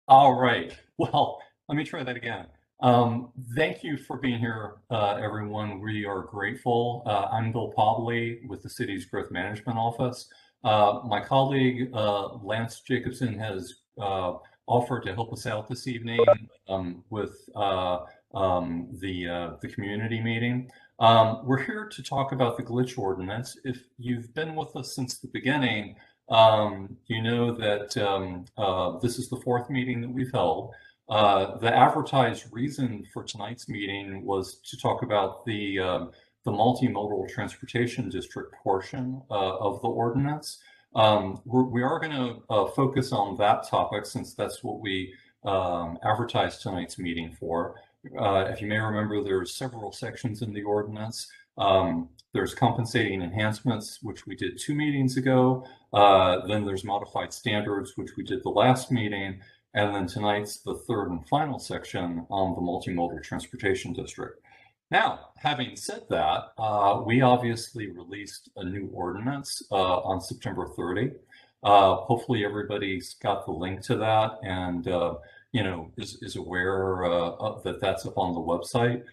All right. Well, let me try that again. Thank you for being here, everyone. We are grateful. I'm Bill Pobley with the city's Growth Management Office. My colleague, Lance Jacobson, has offered to help us out this evening with the community meeting. We're here to talk about the Glitch Ordinance. If you've been with us since the beginning, you know that this is the fourth meeting that we've held. The advertised reason for tonight's meeting was to talk about the multimodal transportation district portion of the ordinance. We are going to focus on that topic since that's what we advertised tonight's meeting for. If you may remember, there are several sections in the ordinance. There's compensating enhancements, which we did 2 meetings ago. Then there's modified standards, which we did the last meeting. And then tonight's the third and final section on the multimodal transportation district. Now, having said that, we obviously released a new ordinance on September 30. Hopefully everybody's got the link to that and is aware that that's up on the website.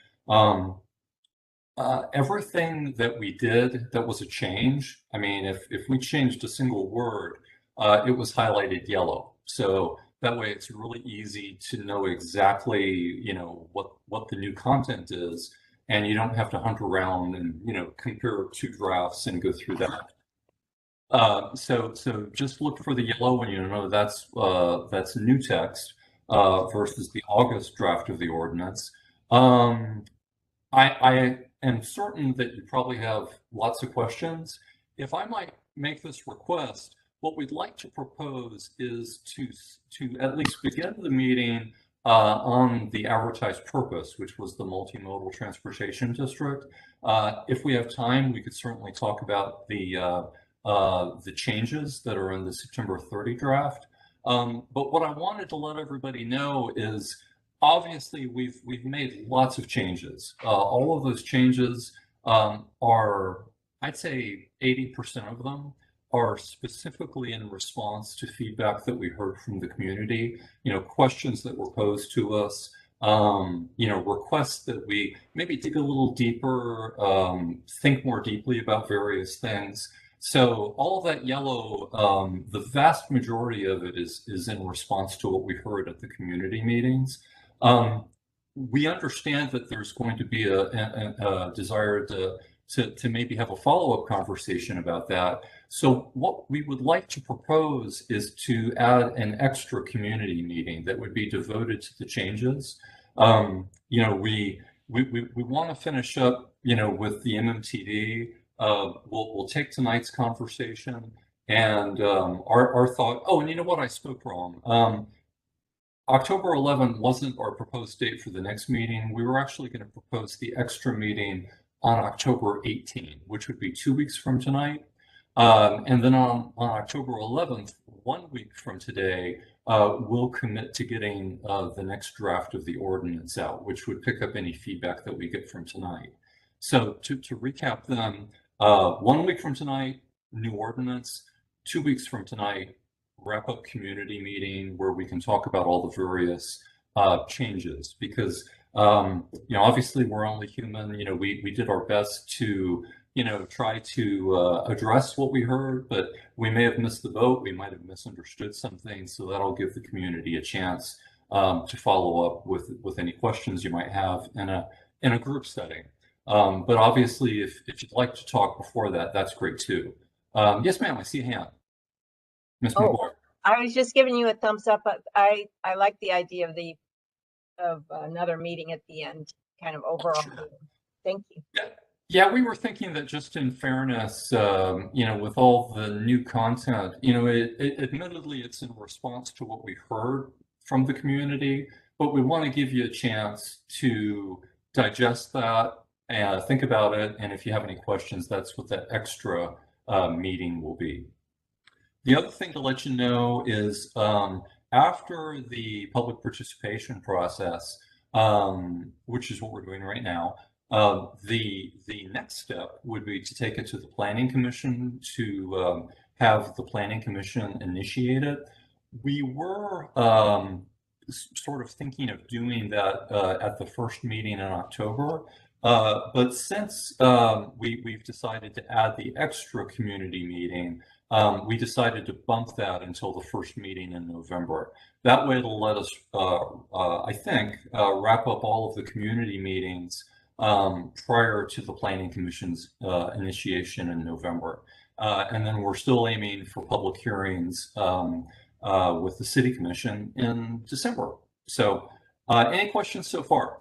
Everything that we did that was a change, I mean, if we changed a single word, it was highlighted yellow. So that way it's really easy to know exactly, what the new content is, and you don't have to hunt around and, compare 2 drafts and go through that. So just look for the yellow and you know that's new text versus the August draft of the ordinance. I am certain that you probably have lots of questions. If I might make this request, what we'd like to propose is to at least begin the meeting on the advertised purpose, which was the multimodal transportation district. If we have time, we could certainly talk about the changes that are in the September 30 draft. But what I wanted to let everybody know is obviously we've made lots of changes. All of those changes are, I'd say 80% of them are specifically in response to feedback that we heard from the community, questions that were posed to us, requests that we maybe dig a little deeper, think more deeply about various things. So all of that yellow, the vast majority of it is in response to what we heard at the community meetings. We understand that there's going to be a desire to maybe have a follow-up conversation about that. So what we would like to propose is to add an extra community meeting that would be devoted to the changes. We want to finish up, with the MMTD. We'll take tonight's conversation and our thought. Oh, and you know what? I spoke wrong. October 11 wasn't our proposed date for the next meeting. We were actually going to propose the extra meeting on October 18, which would be 2 weeks from tonight. And then on October 11th, 1 week from today, we'll commit to getting the next draft of the ordinance out, which would pick up any feedback that we get from tonight. So to recap them, 1 week from tonight, new ordinance. 2 weeks from tonight, wrap up community meeting where we can talk about all the various changes because obviously we're only human. We did our best to try to address what we heard, but we may have missed the boat. We might have misunderstood something, so that'll give the community a chance to follow up with any questions you might have in a group setting. But obviously if you'd like to talk before that, that's great too. Yes, ma'am, I see a hand. Ms. McGuire. I was just giving you a thumbs up, but I like the idea of another meeting at the end, kind of overall. Sure. Thank you. Yeah, we were thinking that just in fairness, with all the new content, admittedly it's in response to what we heard from the community, but we want to give you a chance to digest that and think about it. And if you have any questions, that's what that extra meeting will be. The other thing to let you know is after the public participation process, which is what we're doing right now, the next step would be to take it to the Planning Commission to have the Planning Commission initiate it. We were sort of thinking of doing that at the first meeting in October. But since we've decided to add the extra community meeting, we decided to bump that until the first meeting in November. That way it'll let us, I think, wrap up all of the community meetings prior to the Planning Commission's initiation in November. And then we're still aiming for public hearings with the City Commission in December. So any questions so far?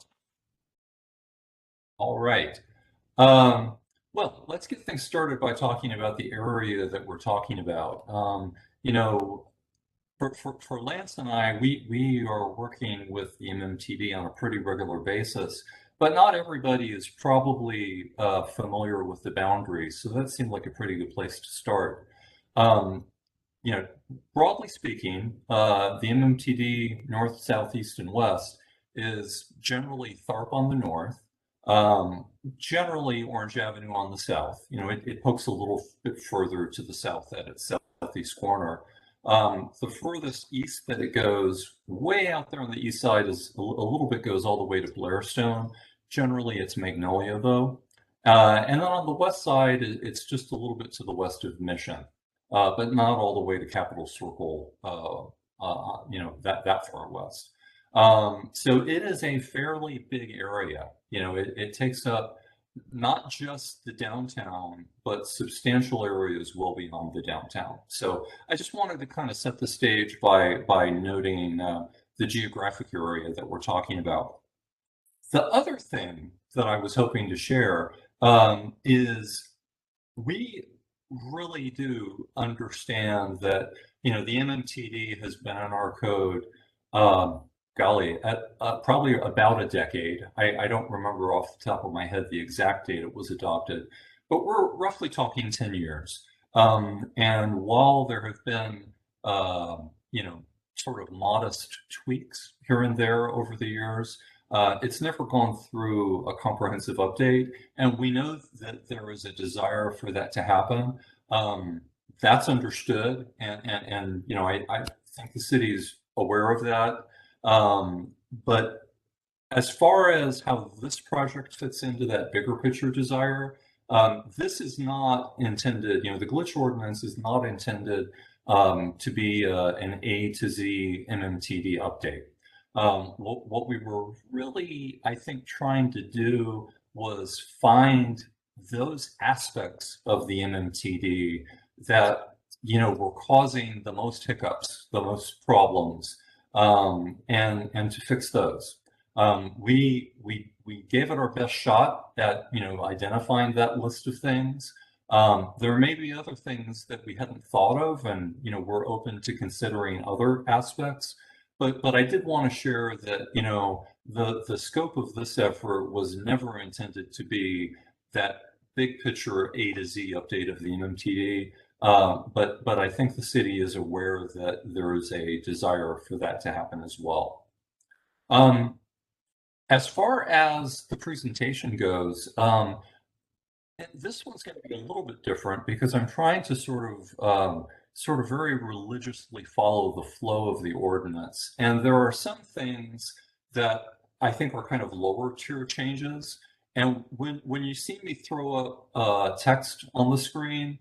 All right. Well, let's get things started by talking about the area that we're talking about. You know, for Lance and I, we are working with the MMTD on a pretty regular basis, but not everybody is probably familiar with the boundaries. So that seemed like a pretty good place to start. You know, broadly speaking, the MMTD north, south, east, and west is generally Tharp on the north, generally Orange Avenue on the south. You know, it pokes a little bit further to the south at its southeast corner. The furthest east that it goes, way out there on the east side, is a little bit goes all the way to Blairstone. Generally, it's Magnolia, though. And then on the west side, it's just a little bit to the west of Mission, but not all the way to Capitol Circle, you know, that far west. So it is a fairly big area. You know, it takes up not just the downtown, but substantial areas well beyond the downtown. So I just wanted to kind of set the stage by noting the geographic area that we're talking about. The other thing that I was hoping to share is we really do understand that, you know, the MMTD has been in our code, golly, at probably about a decade. I don't remember off the top of my head the exact date it was adopted, but we're roughly talking 10 years. And while there have been, you know, sort of modest tweaks here and there over the years, it's never gone through a comprehensive update, and we know that there is a desire for that to happen. That's understood, and you know, I think the city's aware of that. But as far as how this project fits into that bigger picture desire, this is not intended, you know, the Glitch Ordinance is not intended to be an A to Z MMTD update. What we were really, I think, trying to do was find those aspects of the MMTD that, you know, were causing the most hiccups, the most problems, and to fix those. We gave it our best shot at, you know, identifying that list of things. There may be other things that we hadn't thought of, and, you know, we're open to considering other aspects. But I did want to share that, you know, the scope of this effort was never intended to be that big picture A to Z update of the MMTD. But I think the city is aware that there is a desire for that to happen as well. As far as the presentation goes, this one's going to be a little bit different because I'm trying to sort of very religiously follow the flow of the ordinance. And there are some things that I think are kind of lower tier changes. And when you see me throw up text on the screen,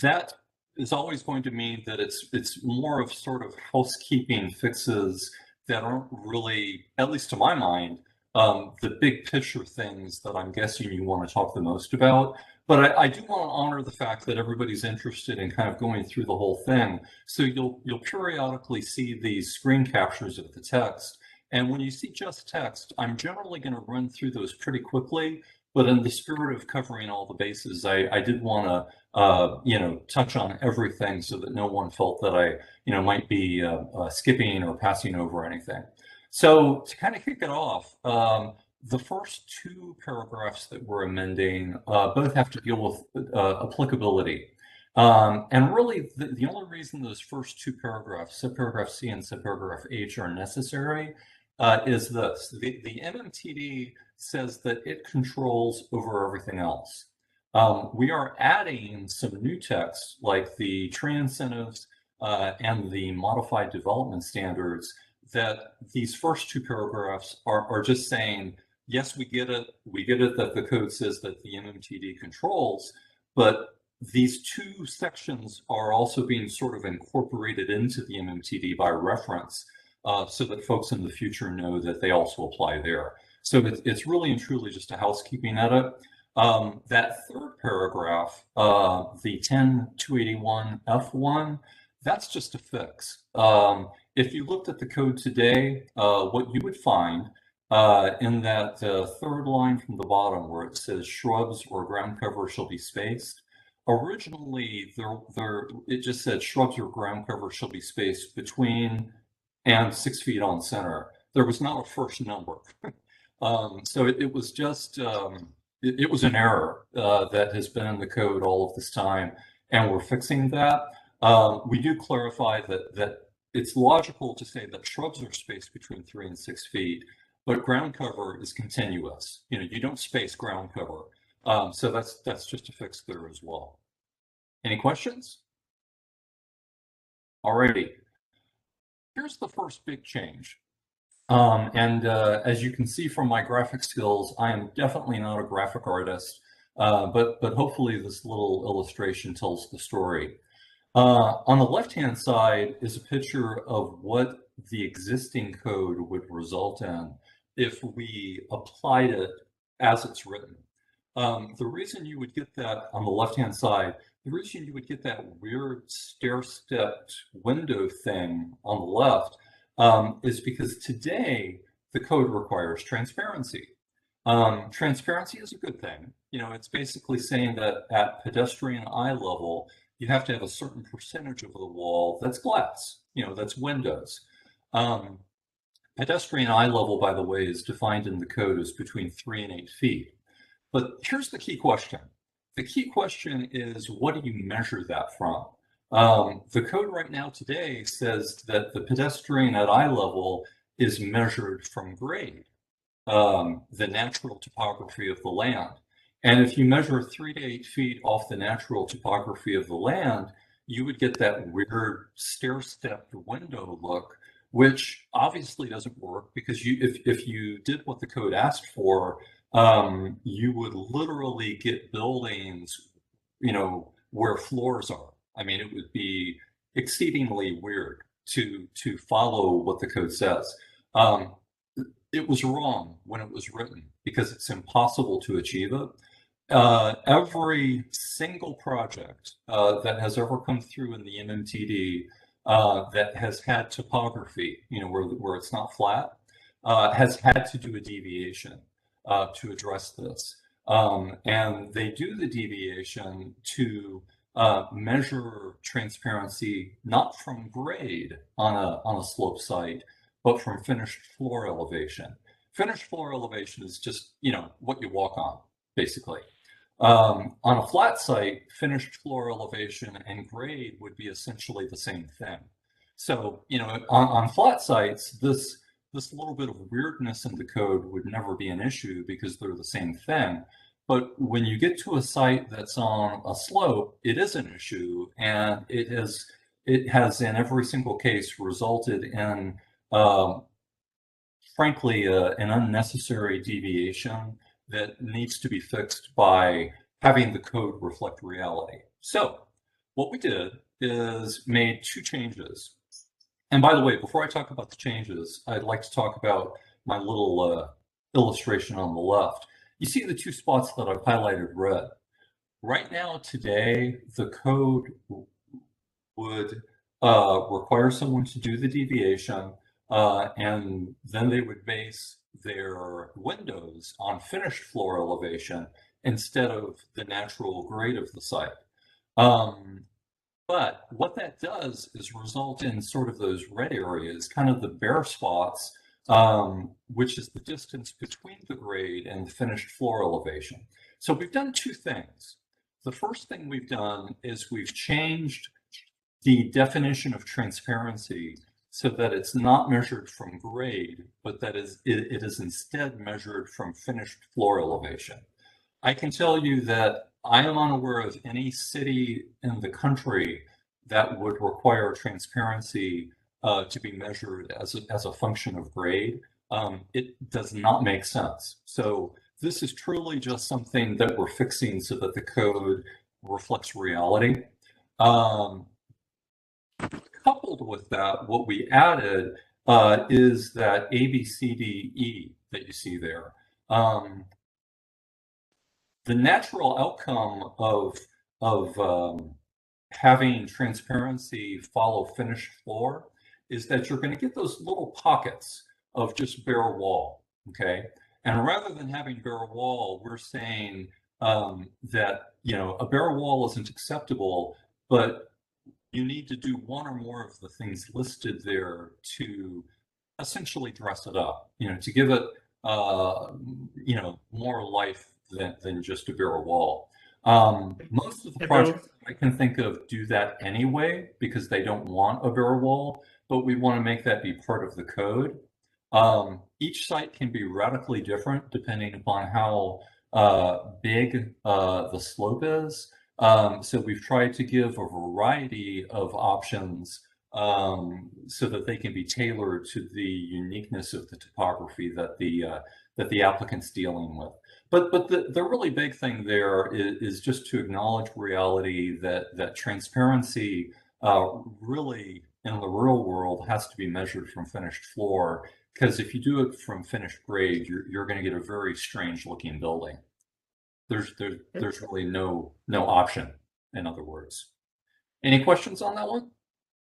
that is always going to mean that it's more of sort of housekeeping fixes that aren't really, at least to my mind, the big picture things that I'm guessing you want to talk the most about. But I do want to honor the fact that everybody's interested in kind of going through the whole thing. So you'll periodically see these screen captures of the text. And when you see just text, I'm generally going to run through those pretty quickly. But in the spirit of covering all the bases, I did want to, you know, touch on everything so that no one felt that I, you know, might be skipping or passing over anything. So to kind of kick it off, the first two paragraphs that we're amending both have to deal with applicability. And really, the only reason those first two paragraphs, subparagraph C and subparagraph H, are necessary is this. The MMTD says that it controls over everything else. We are adding some new text like the tree incentives and the modified development standards that these first two paragraphs are just saying, yes, we get it that the code says that the MMTD controls, but these two sections are also being sort of incorporated into the MMTD by reference, so that folks in the future know that they also apply there. So it's really and truly just a housekeeping edit. That third paragraph, the 10281F1, that's just a fix. If you looked at the code today, what you would find in that third line from the bottom where it says shrubs or ground cover shall be spaced, originally it just said shrubs or ground cover shall be spaced between and 6 feet on center. There was not a first number. So it was just, it was an error that has been in the code all of this time, and we're fixing that. We do clarify that it's logical to say that shrubs are spaced between 3 and 6 feet, but ground cover is continuous. You know, you don't space ground cover. So that's just a fix there as well. Any questions? Alrighty. Here's the first big change. As you can see from my graphic skills, I am definitely not a graphic artist, but hopefully this little illustration tells the story. On the left-hand side is a picture of what the existing code would result in if we applied it as it's written. The reason you would get that on the left-hand side, the reason you would get that weird stair-stepped window thing on the left is because today the code requires transparency. Transparency is a good thing. You know, it's basically saying that at pedestrian eye level, you have to have a certain percentage of the wall that's glass, you know, that's windows. Pedestrian eye level, by the way, is defined in the code as between 3 and 8 feet. But here's the key question. The key question is, what do you measure that from? The code right now today says that the pedestrian at eye level is measured from grade, the natural topography of the land. And if you measure 3 to 8 feet off the natural topography of the land, you would get that weird stair-stepped window look, which obviously doesn't work because if you did what the code asked for, you would literally get buildings, you know, where floors are. I mean, it would be exceedingly weird to follow what the code says. It was wrong when it was written because it's impossible to achieve it. Every single project that has ever come through in the MMTD that has had topography, you know, where it's not flat, has had to do a deviation to address this. And they do the deviation to measure transparency not from grade on a slope site, but from finished floor elevation. Finished floor elevation is just, you know, what you walk on, basically. On a flat site, finished floor elevation and grade would be essentially the same thing. So, you know, on flat sites, this little bit of weirdness in the code would never be an issue because they're the same thing. But when you get to a site that's on a slope, it is an issue, and it has in every single case resulted in, frankly, an unnecessary deviation that needs to be fixed by having the code reflect reality. So what we did is made 2 changes. And by the way, before I talk about the changes, I'd like to talk about my little illustration on the left. You see the 2 spots that I've highlighted red. Right now, today, the code would require someone to do the deviation, and then they would base their windows on finished floor elevation instead of the natural grade of the site. But what that does is result in sort of those red areas, kind of the bare spots, which is the distance between the grade and the finished floor elevation. So we've done 2 things. The first thing we've done is we've changed the definition of transparency so that it's not measured from grade, but that it is instead measured from finished floor elevation. I can tell you that I am unaware of any city in the country that would require transparency to be measured as a function of grade, it does not make sense. So this is truly just something that we're fixing so that the code reflects reality. Coupled with that, what we added is that A, B, C, D, E that you see there. The natural outcome of having transparency follow finished floor is that you're going to get those little pockets of just bare wall, okay? And rather than having bare wall, we're saying that, you know, a bare wall isn't acceptable, but you need to do one or more of the things listed there to essentially dress it up, you know, to give it, you know, more life than just a bare wall. Most of the projects I can think of do that anyway because they don't want a bare wall, but we want to make that be part of the code. Each site can be radically different depending upon how big the slope is. So we've tried to give a variety of options so that they can be tailored to the uniqueness of the topography that the applicant's dealing with. But the really big thing there is just to acknowledge reality that transparency really in the real world has to be measured from finished floor, because if you do it from finished grade, you're going to get a very strange looking building. There's really no option, in other words. Any questions on that one?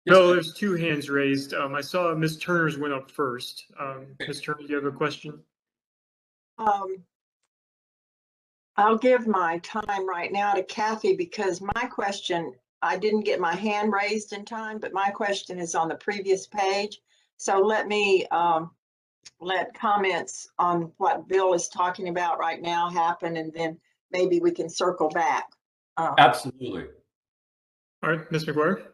Yes, no, there's two hands raised. I saw Ms. Turner's went up first. Ms. Turner, do you have a question? I'll give my time right now to Kathy because my question, I didn't get my hand raised in time, but my question is on the previous page. So let me let comments on what Bill is talking about right now happen, and then maybe we can circle back. absolutely. All right, Ms. McGuire.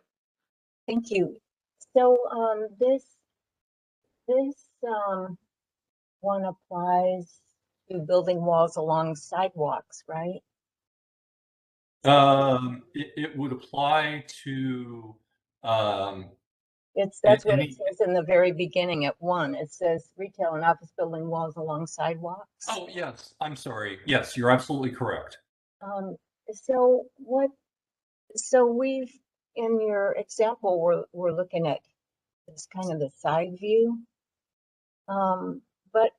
Thank you. So this one applies to building walls along sidewalks, right? It would apply to That's what it says in the very beginning at 1. It says retail and office building walls along sidewalks. Oh, yes. I'm sorry. Yes, you're absolutely correct. So we've, in your example, we're looking at this kind of the side view. But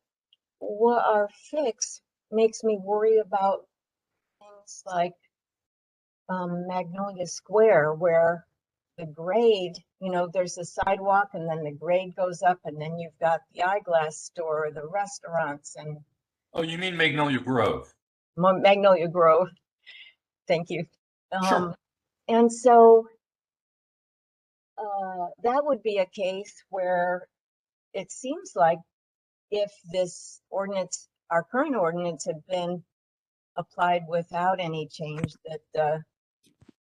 what our fix makes me worry about things like Magnolia Square, where the grade, you know, there's a sidewalk and then the grade goes up and then you've got the eyeglass store, the restaurants, and Oh, you mean Magnolia Grove? Magnolia Grove. Thank you. Sure. And so that would be a case where it seems like if this ordinance, our current ordinance, had been applied without any change, that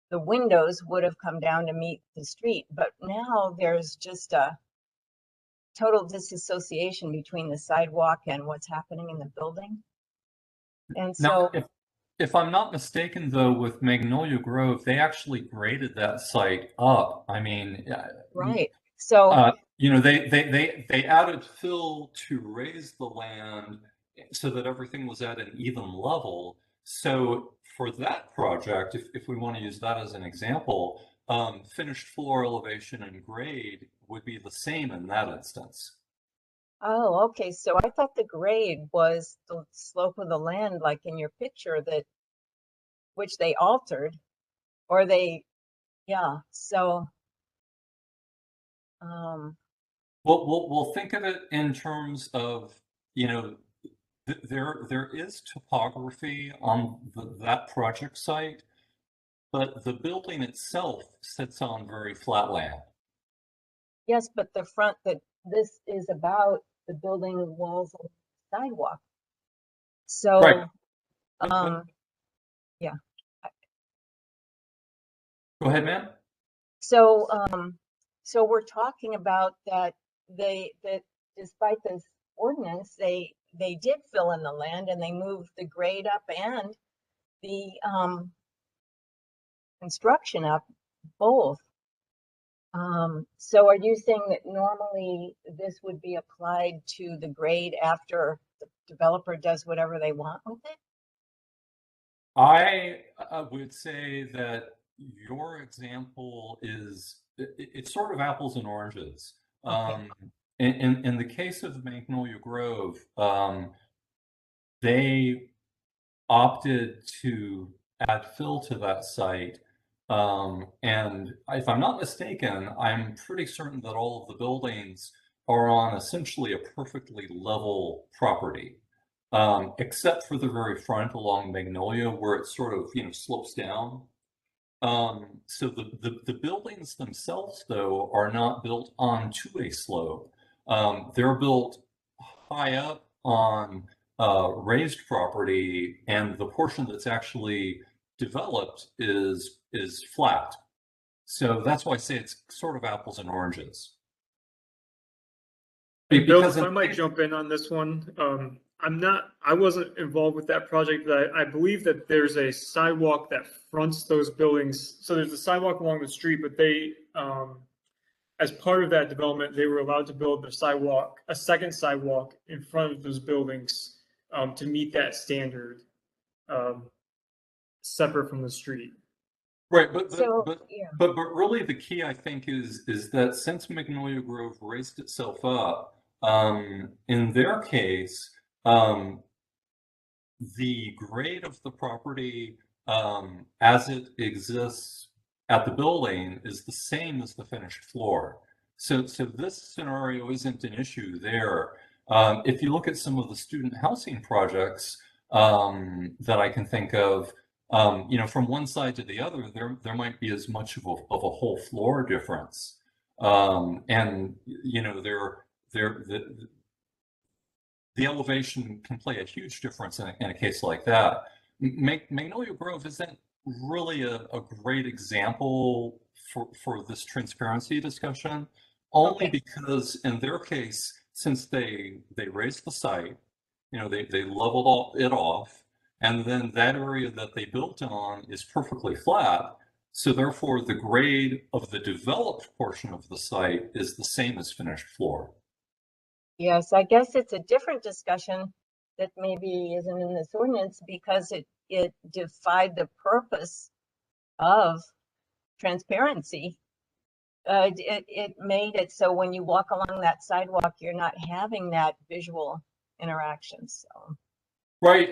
the windows would have come down to meet the street. But now there's just a total disassociation between the sidewalk and what's happening in the building. And so Now, if I'm not mistaken, though, with Magnolia Grove, they actually graded that site up. I mean, right. So you know, they added fill to raise the land so that everything was at an even level. So for that project, if we want to use that as an example, finished floor elevation and grade would be the same in that instance. oh, okay. So I thought the grade was the slope of the land, like in your picture, that which they altered, or they, yeah. So We'll think of it in terms of, you know, there is topography on that project site, but the building itself sits on very flat land. yes, but the front, that this is about the building walls and sidewalk. So Right. yeah. Go ahead, ma'am. So so we're talking about that that despite this ordinance, they did fill in the land and they moved the grade up and the construction up both. So are you saying that normally this would be applied to the grade after the developer does whatever they want with it? I would say that your example is, it's sort of apples and oranges. Okay. In the case of Magnolia Grove, they opted to add fill to that site. And if I'm not mistaken, I'm pretty certain that all of the buildings are on essentially a perfectly level property, except for the very front along Magnolia where it sort of, slopes down. So the buildings themselves, though, are not built onto a slope. They're built high up on raised property, and the portion that's actually developed is flat. So that's why I say it's sort of apples and oranges. Hey, Bill, Because if I might jump in on this one, I wasn't involved with that project, but I believe that there's a sidewalk that fronts those buildings. So there's a sidewalk along the street, but they, as part of that development, they were allowed to build a second sidewalk in front of those buildings, to meet that standard, separate from the street. Right, but So, yeah, really the key, I think, is that since Magnolia Grove raised itself up, in their case, the grade of the property as it exists at the building is the same as the finished floor. So this scenario isn't an issue there. If you look at some of the student housing projects that I can think of, from one side to the other, there might be as much of a whole floor difference. And the elevation can play a huge difference in a case like that. Magnolia Grove isn't really a great example for this transparency discussion, only okay. because in their case, since they raised the site, they leveled it off, and then that area that they built on is perfectly flat. So therefore, the grade of the developed portion of the site is the same as finished floor. Yes, I guess it's a different discussion that maybe isn't in this ordinance because it defied the purpose of transparency. It made it so when you walk along that sidewalk, you're not having that visual interaction. So, Right,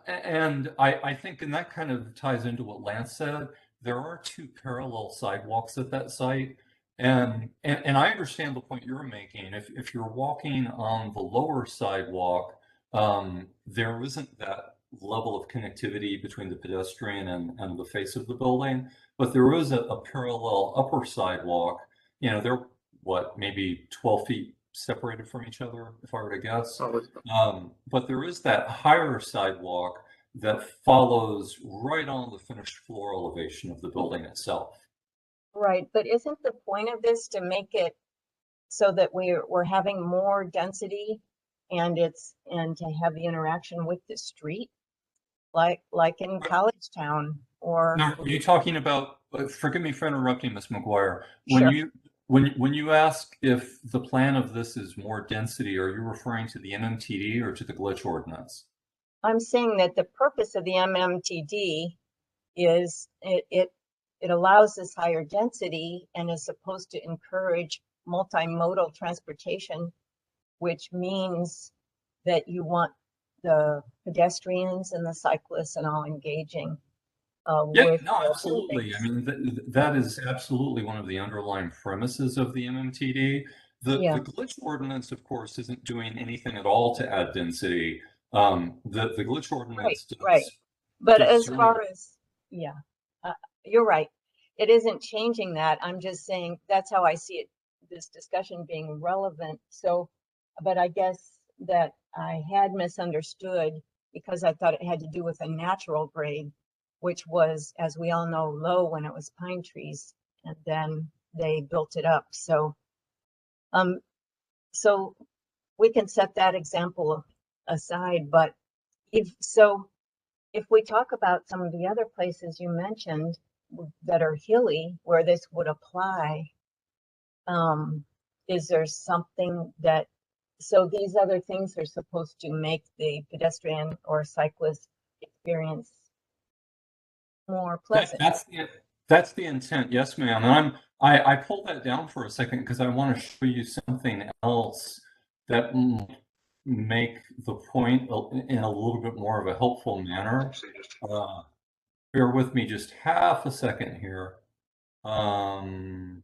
and I think, and that kind of ties into what Lance said, there are two parallel sidewalks at that site. And I understand the point you're making. If you're walking on the lower sidewalk, there isn't that level of connectivity between the pedestrian and the face of the building, but there is a parallel upper sidewalk. They're what, maybe 12 feet separated from each other, if I were to guess. But there is that higher sidewalk that follows right on the finished floor elevation of the building itself. right, but isn't the point of this to make it so that we're having more density and to have the interaction with the street, like in College Town or Now, are you talking about, forgive me for interrupting, Ms. McGuire, sure. when you ask if the plan of this is more density, are you referring to the MMTD or to the glitch ordinance? I'm saying that the purpose of the MMTD is it allows this higher density and is supposed to encourage multimodal transportation, which means that you want the pedestrians and the cyclists and all engaging Yeah, with no, the absolutely. I buildings. mean, that is absolutely one of the underlying premises of the MMTD. Yeah, The glitch ordinance, of course, isn't doing anything at all to add density. The glitch right, ordinance right. But does as really. far as, yeah, uh, you're right. It isn't changing that. I'm just saying that's how I see it, this discussion being relevant. So, but I guess that I had misunderstood because I thought it had to do with a natural grade, which was, as we all know, low when it was pine trees, and then they built it up. Um, so we can set that example aside, but if we talk about some of the other places you mentioned that are hilly where this would apply, Is there something that, so these other things are supposed to make the pedestrian or cyclist experience more pleasant? That's the intent, yes, ma'am. And I pulled that down for a second because I want to show you something else that make the point in a little bit more of a helpful manner. Bear with me just half a second here. Trying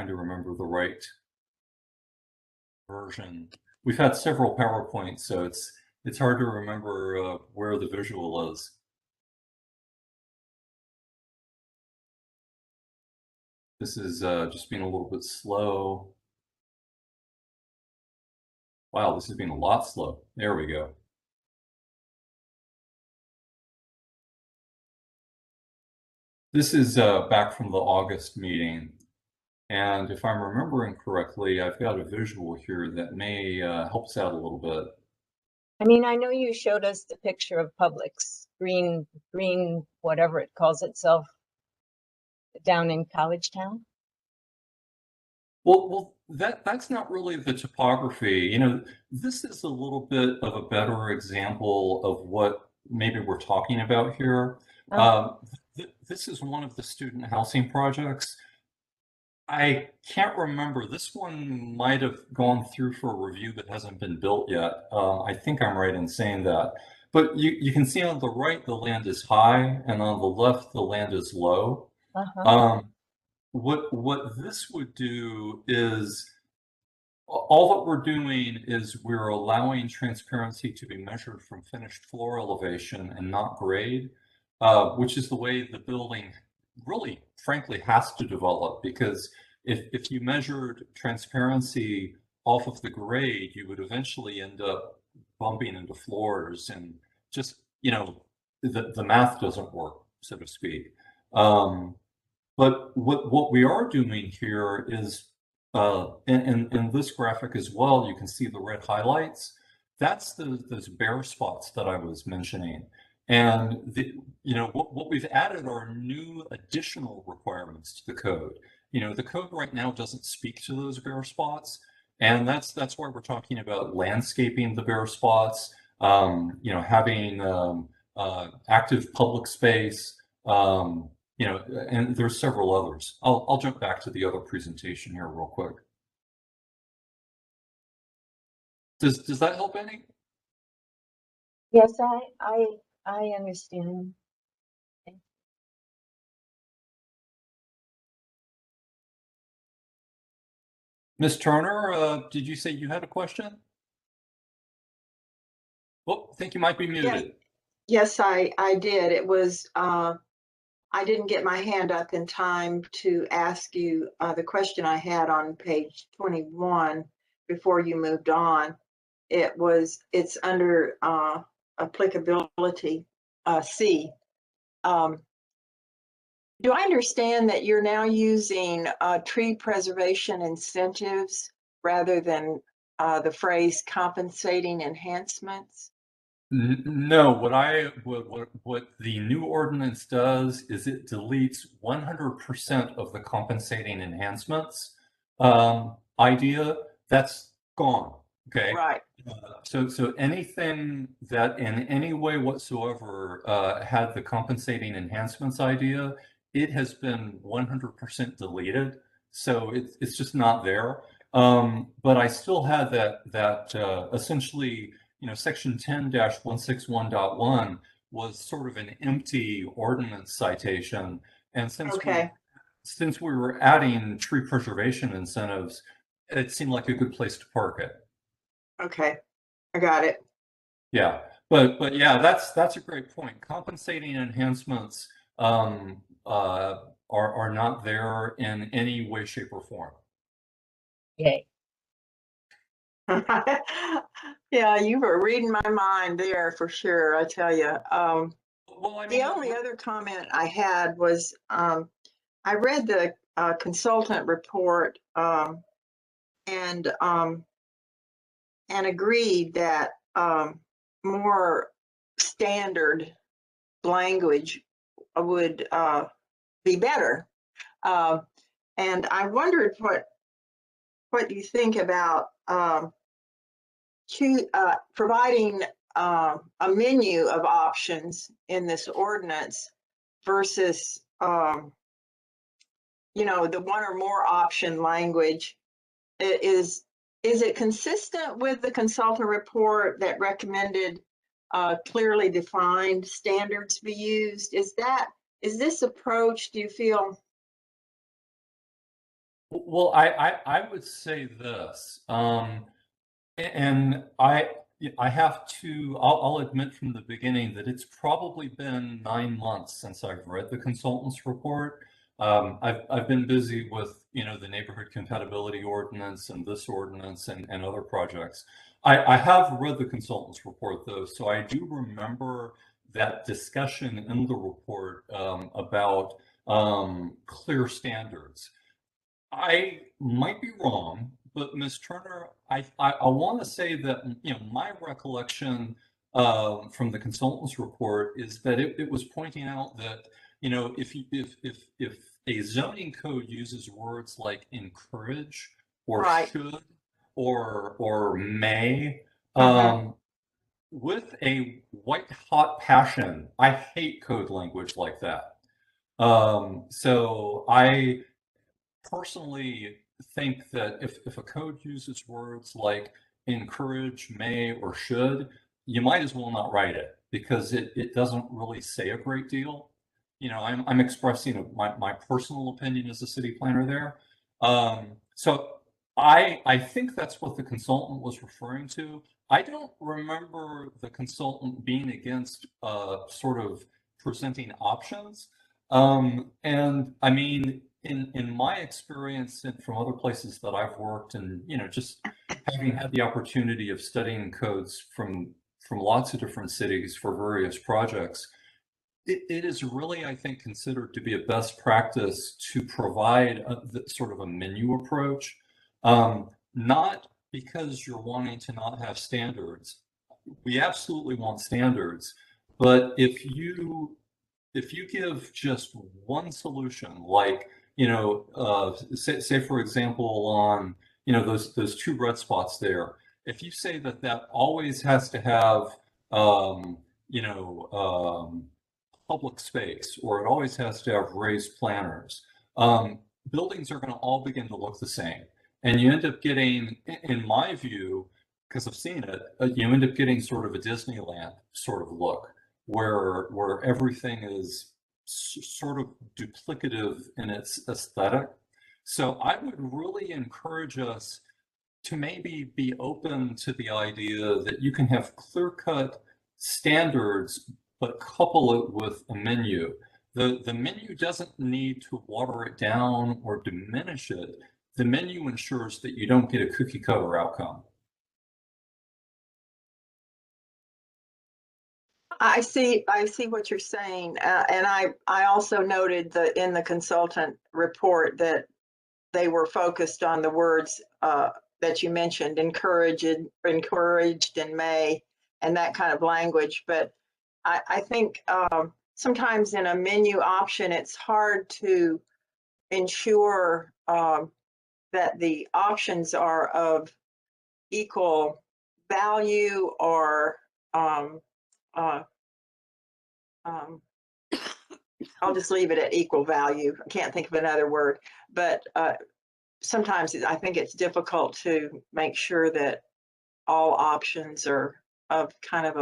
to remember the right version. We've had several PowerPoints, so it's hard to remember where the visual is. This is just being a little bit slow. Wow, this has been a lot slow. There we go. This is back from the August meeting. And if I'm remembering correctly, I've got a visual here that may help us out a little bit. I mean, I know you showed us the picture of Publix, green, whatever it calls itself, down in College Town. Well, that's not really the topography. You know, this is a little bit of a better example of what maybe we're talking about here. This is one of the student housing projects. I can't remember. This one might have gone through for a review but hasn't been built yet. I think I'm right in saying that. But you can see on the right, the land is high, and on the left, the land is low. What this would do is, all that we're doing is we're allowing transparency to be measured from finished floor elevation and not grade, which is the way the building really, frankly, has to develop, because if you measured transparency off of the grade, you would eventually end up bumping into floors, and just, you know, the math doesn't work, so to speak. But what we are doing here is, in this graphic as well, you can see the red highlights. That's those bare spots that I was mentioning. And you know, what we've added are new additional requirements to the code. You know, the code right now doesn't speak to those bare spots, and that's why we're talking about landscaping the bare spots. You know, having active public space. You know, and there's several others. I'll jump back to the other presentation here real quick. Does that help any? Yes, I understand. Ms. Turner, did you say you had a question? Oh, I think you might be muted. Yes, I did. It was, I didn't get my hand up in time to ask you the question I had on page 21 before you moved on. It's under applicability C. Do I understand that you're now using tree preservation incentives rather than the phrase compensating enhancements? No, what the new ordinance does is it deletes 100% of the compensating enhancements idea. That's gone. Okay. Right. So anything that in any way whatsoever had the compensating enhancements idea, it has been 100% deleted. So it's just not there. But I still had that essentially, you know, section 10-161.1 was sort of an empty ordinance citation. And since we were adding tree preservation incentives, it seemed like a good place to park it. Okay, I got it. Yeah, but yeah, that's a great point. Compensating enhancements are not there in any way, shape, or form. Yay. Yeah, you were reading my mind there for sure, I tell you. Well, I mean, the only other comment I had was I read the consultant report and agreed that more standard language would be better. And I wondered what you think about providing a menu of options in this ordinance versus, you know, the one or more option language. Is it consistent with the consultant report that recommended clearly defined standards be used? Is this approach, do you feel? Well, I would say this, and I have to, I'll admit from the beginning that it's probably been 9 months since I've read the consultant's report. I've been busy with, you know, the neighborhood compatibility ordinance and this ordinance and other projects. I have read the consultant's report though, so I do remember that discussion in the report about clear standards. I might be wrong, but Ms. Turner, I want to say that, you know, my recollection from the consultant's report is that it was pointing out that, you know, if a zoning code uses words like encourage or Right. should or may, with a white hot passion, I hate code language like that. So I personally think that if a code uses words like encourage, may, or should, you might as well not write it because it doesn't really say a great deal. You know, I'm expressing my personal opinion as a city planner there. So I think that's what the consultant was referring to. I don't remember the consultant being against sort of presenting options. And I mean, in my experience and from other places that I've worked, and you know, just having had the opportunity of studying codes from lots of different cities for various projects, it is really, I think, considered to be a best practice to provide sort of a menu approach, not because you're wanting to not have standards. We absolutely want standards, but if you give just one solution, like, you know, say for example on, you know, those 2 red spots there, if you say that always has to have, you know, public space, or it always has to have raised planters, buildings are going to all begin to look the same. And you end up getting, in my view, because I've seen it, you end up getting sort of a Disneyland sort of look, where everything is sort of duplicative in its aesthetic. So I would really encourage us to maybe be open to the idea that you can have clear-cut standards, but couple it with a menu. The menu doesn't need to water it down or diminish it. The menu ensures that you don't get a cookie cutter outcome. I see what you're saying. And I also noted in the consultant report that they were focused on the words that you mentioned, encouraged and may, and that kind of language. But I think sometimes in a menu option, it's hard to ensure that the options are of equal value or I'll just leave it at equal value. I can't think of another word, but sometimes I think it's difficult to make sure that all options are of kind of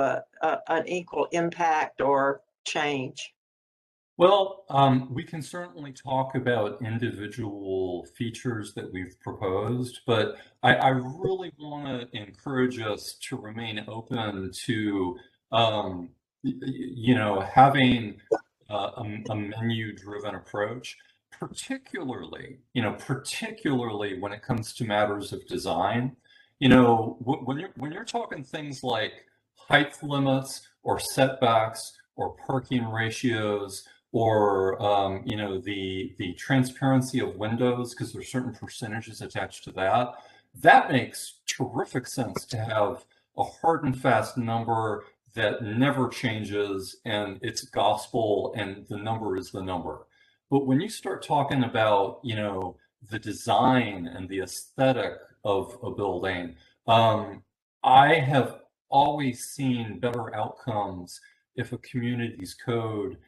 an equal impact or change. Well, we can certainly talk about individual features that we've proposed, but I really want to encourage us to remain open to, you know, having a menu-driven approach, particularly when it comes to matters of design. You know, when you're talking things like height limits or setbacks or parking ratios, or you know, the transparency of windows, because there's certain percentages attached to that. That makes terrific sense to have a hard and fast number that never changes, and it's gospel, and the number is the number. But when you start talking about, you know, the design and the aesthetic of a building, I have always seen better outcomes if a community's code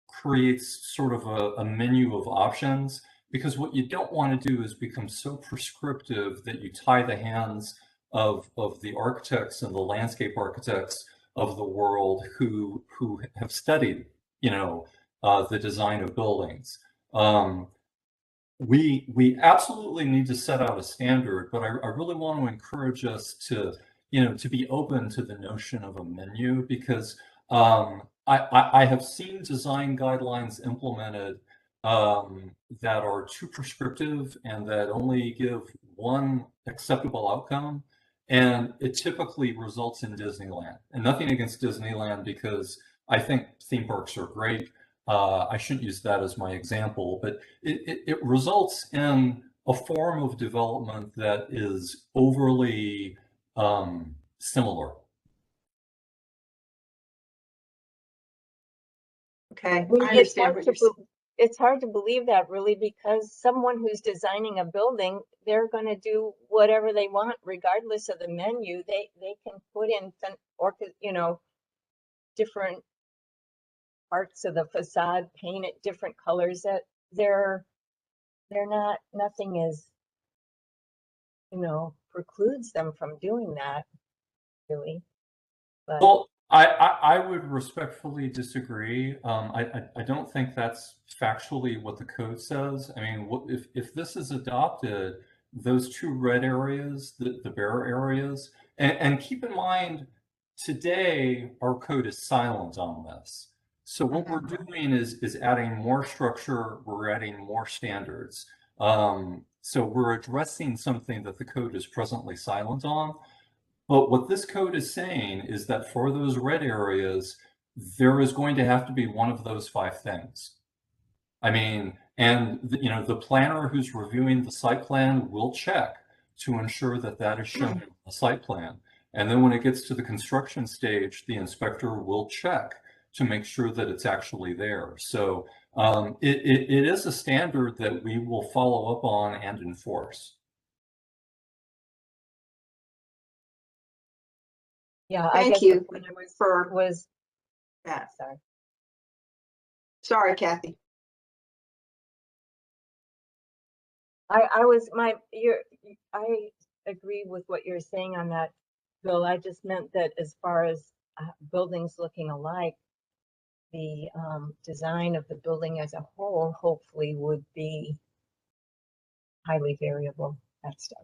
creates sort of a menu of options, because what you don't want to do is become so prescriptive that you tie the hands of the architects and the landscape architects of the world who have studied, the design of buildings. We absolutely need to set out a standard, but I really want to encourage us to be open to the notion of a menu, because I have seen design guidelines implemented that are too prescriptive and that only give one acceptable outcome, and it typically results in Disneyland. And nothing against Disneyland, because I think theme parks are great. I shouldn't use that as my example, but it results in a form of development that is overly similar. Okay, mean, I understand what you're saying. It's hard to believe that, really, because someone who's designing a building, they're going to do whatever they want regardless of the menu. They can put in different parts of the facade, paint it different colors. That they're not, nothing is, precludes them from doing that, really. But Well, I would respectfully disagree. I don't think that's factually what the code says. I mean, if this is adopted, those two red areas, the bare areas, and keep in mind, today our code is silent on this. So what we're doing is adding more structure, we're adding more standards. So we're addressing something that the code is presently silent on. But what this code is saying is that for those red areas, there is going to have to be one of those 5 things. I mean, and the planner who's reviewing the site plan will check to ensure that that is shown in the site plan. And then when it gets to the construction stage, the inspector will check to make sure that it's actually there. So it is a standard that we will follow up on and enforce. yeah, I Thank guess you the point for was, that. sorry. Sorry, Kathy. I agree with what you're saying on that, Bill. I just meant that as far as buildings looking alike, the design of the building as a whole hopefully would be highly variable.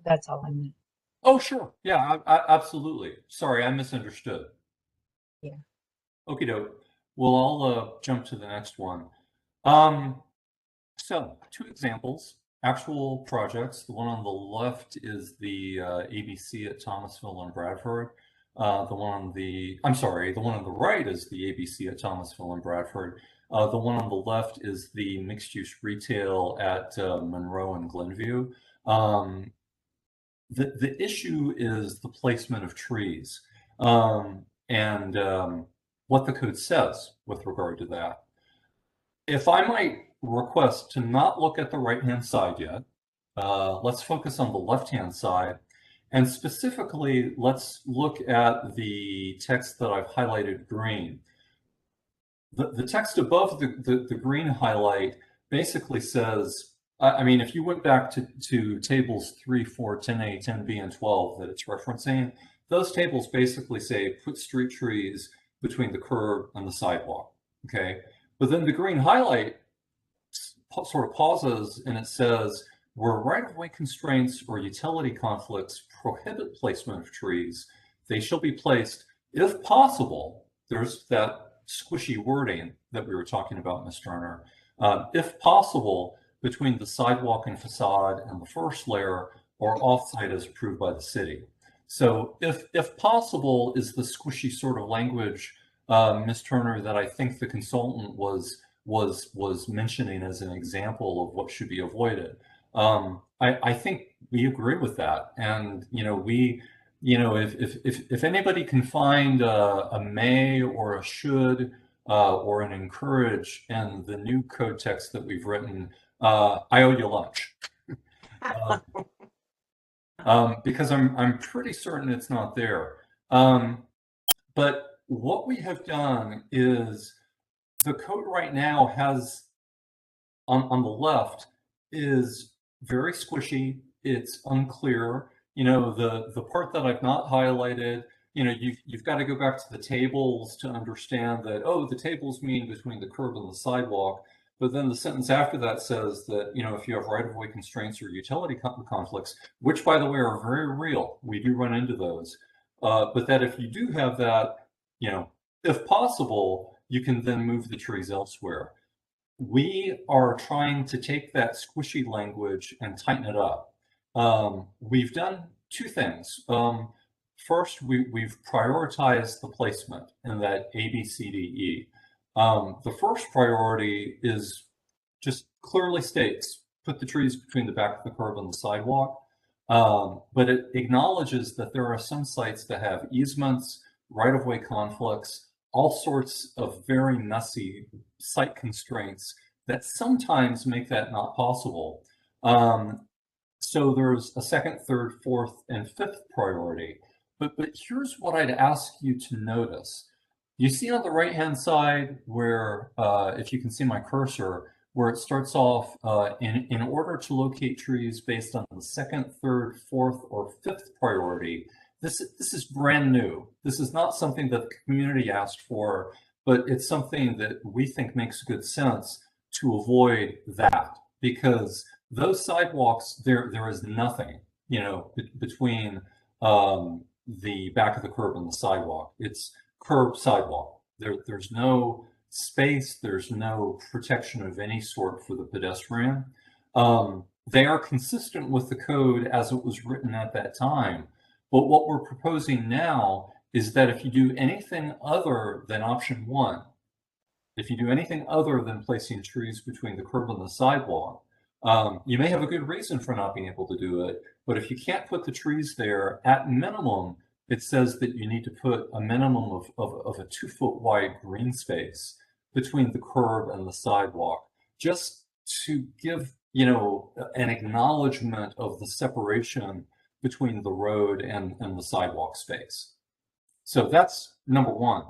That's all I meant. Oh, sure. Yeah, absolutely. Sorry, I misunderstood. Yeah. Okie doke. Well, I'll jump to the next one. So 2 examples, actual projects. The one on the left is the ABC at Thomasville and Bradford. The one on the right is the ABC at Thomasville and Bradford. The one on the left is the mixed-use retail at Monroe and Glenview. The issue is the placement of trees, and what the code says with regard to that. If I might request to not look at the right-hand side yet, let's focus on the left-hand side, and specifically, let's look at the text that I've highlighted green. The text above the green highlight basically says, I mean, if you went back to tables 3, 4, 10A, 10B, and 12 that it's referencing, those tables basically say put street trees between the curb and the sidewalk, okay? But then the green highlight sort of pauses and it says, where right-of-way constraints or utility conflicts prohibit placement of trees, they shall be placed, if possible, there's that squishy wording that we were talking about, Ms. Turner, if possible, between the sidewalk and facade and the first layer, or off-site as approved by the city. So if possible is the squishy sort of language, Ms. Turner, that I think the consultant was mentioning as an example of what should be avoided. I think we agree with that, and if anybody can find a may or a should or an encourage in the new code text that we've written, I owe you lunch. Because I'm pretty certain it's not there. But what we have done is the code right now has on the left is very squishy. It's unclear. You know, the part that I've not highlighted, you know, you've got to go back to the tables to understand that, oh, the tables mean between the curb and the sidewalk. But then the sentence after that says that, you know, if you have right-of-way constraints or utility conflicts, which by the way are very real, we do run into those. But that if you do have that, you know, if possible, you can then move the trees elsewhere. We are trying to take that squishy language and tighten it up. We've done two things. First, we've prioritized the placement in that A, B, C, D, E. The first priority is just clearly states, put the trees between the back of the curb and the sidewalk. But it acknowledges that there are some sites that have easements, right-of-way conflicts, all sorts of very messy site constraints that sometimes make that not possible. So there's a second, third, fourth, and fifth priority. But here's what I'd ask you to notice. You see on the right-hand side where, if you can see my cursor, where it starts off, in order to locate trees based on the second, third, fourth, or fifth priority. This is brand new. This is not something that the community asked for, but it's something that we think makes good sense to avoid that, because those sidewalks, there is nothing, you know, between the back of the curb and the sidewalk. It's curb sidewalk. There's no space, there's no protection of any sort for the pedestrian. They are consistent with the code as it was written at that time. But what we're proposing now is that if you do anything other than option one, if you do anything other than placing trees between the curb and the sidewalk, you may have a good reason for not being able to do it, but if you can't put the trees there, at minimum, it says that you need to put a minimum of a 2-foot wide green space between the curb and the sidewalk, just to give, you know, an acknowledgement of the separation between the road and the sidewalk space. So that's number one.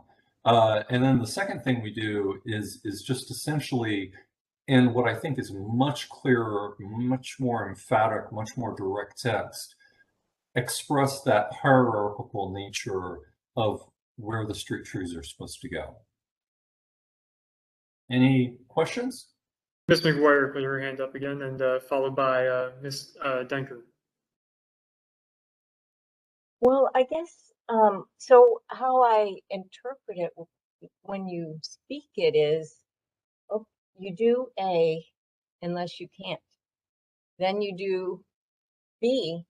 And then the second thing we do is just essentially, in what I think is much clearer, much more emphatic, much more direct text, express that hierarchical nature of where the street trees are supposed to go. Any questions? Ms. McGuire put her hand up again, and followed by Ms. Denker. Well, I guess, so how I interpret it when you speak it is, oh, you do A unless you can't. Then you do B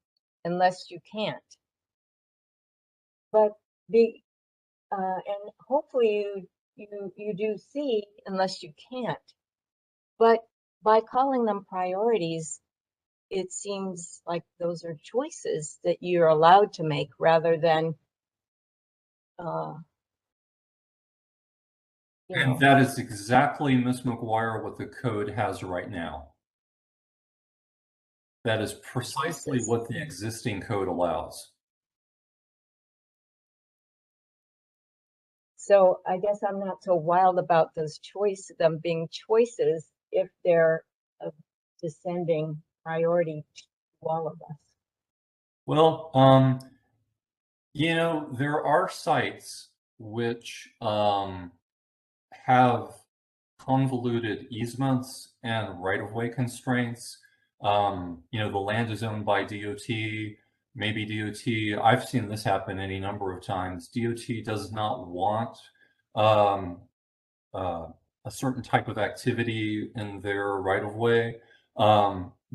unless you can't. But and hopefully you do C unless you can't. But by calling them priorities, it seems like those are choices that you're allowed to make rather than, you know. And that is exactly, Ms. McGuire, what the code has right now. That is precisely what the existing code allows. So I guess I'm not so wild about those choices, them being choices, if they're a descending priority to all of us. Well, you know, there are sites which have convoluted easements and right-of-way constraints. You know, the land is owned by DOT, maybe DOT, I've seen this happen any number of times. DOT does not want a certain type of activity in their right-of-way.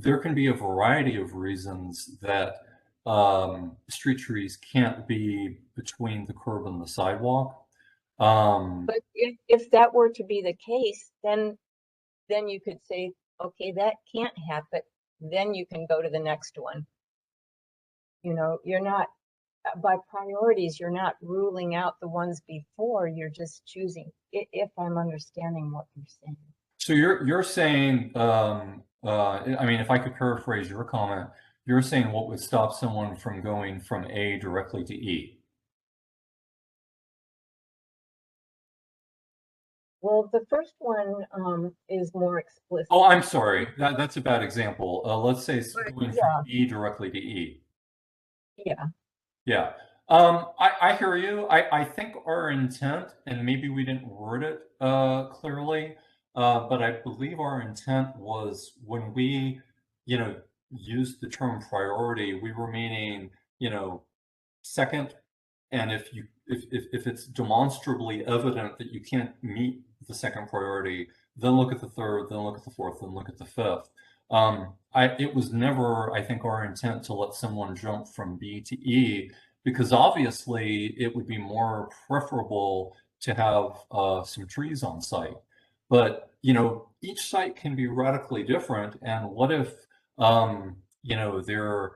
There can be a variety of reasons that street trees can't be between the curb and the sidewalk. But if that were to be the case, then you could say, okay, that can't happen. Then you can go to the next one. You know, you're not, by priorities, you're not ruling out the ones before, you're just choosing, if I'm understanding what you're saying. So you're saying I mean, if I could paraphrase your comment, you're saying what would stop someone from going from A directly to E? Well, the first one is more explicit. Oh, I'm sorry. That's a bad example. Let's say it's But, going yeah. from E directly to E. Yeah. Yeah. I hear you. I think our intent, and maybe we didn't word it clearly, but I believe our intent was when we, used the term priority, we were meaning, second, and if it's demonstrably evident that you can't meet the second priority, then look at the third, then look at the fourth, then look at the fifth. It was never, I think, our intent to let someone jump from B to E, because obviously it would be more preferable to have some trees on site. But each site can be radically different, and what if there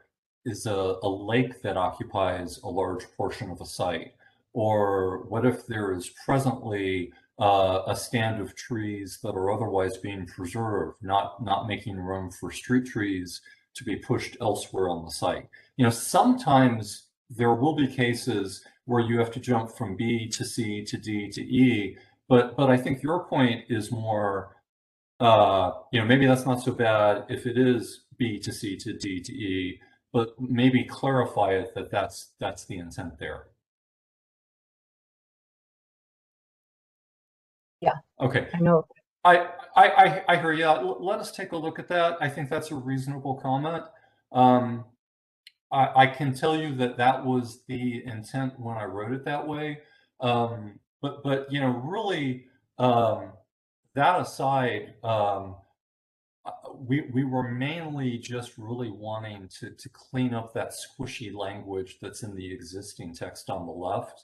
is a lake that occupies a large portion of the site? Or what if there is presently a stand of trees that are otherwise being preserved, not making room for street trees to be pushed elsewhere on the site? Sometimes there will be cases where you have to jump from B to C to D to E, but I think your point is more, maybe that's not so bad if it is B to C to D to E, but maybe clarify it that that's the intent there. Yeah. Okay. I know. I hear you. Let us take a look at that. I think that's a reasonable comment. I can tell you that that was the intent when I wrote it that way. But really, that aside, we were mainly just really wanting to clean up that squishy language that's in the existing text on the left.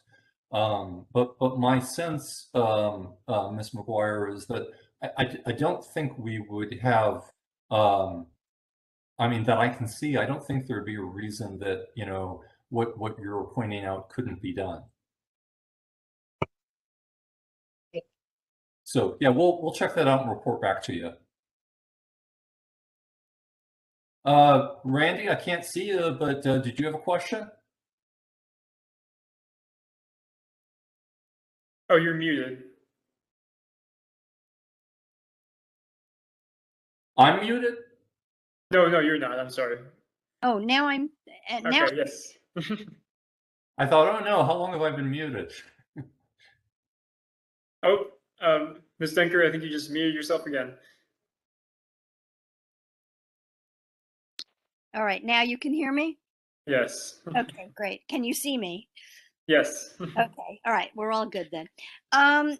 But my sense, Ms. McGuire, is that I don't think we would have, I mean, that I can see, I don't think there'd be a reason that, what you're pointing out couldn't be done. So yeah, we'll check that out and report back to you. Randy, I can't see you, but did you have a question? Oh, you're muted. I'm muted? No, you're not. I'm sorry. Oh, now I'm now. Okay, yes. I thought, oh no, how long have I been muted? Oh, Ms. Denker, I think you just muted yourself again. All right, now you can hear me? Yes. Okay, great. Can you see me? Yes. Okay. All right, we're all good then. I'm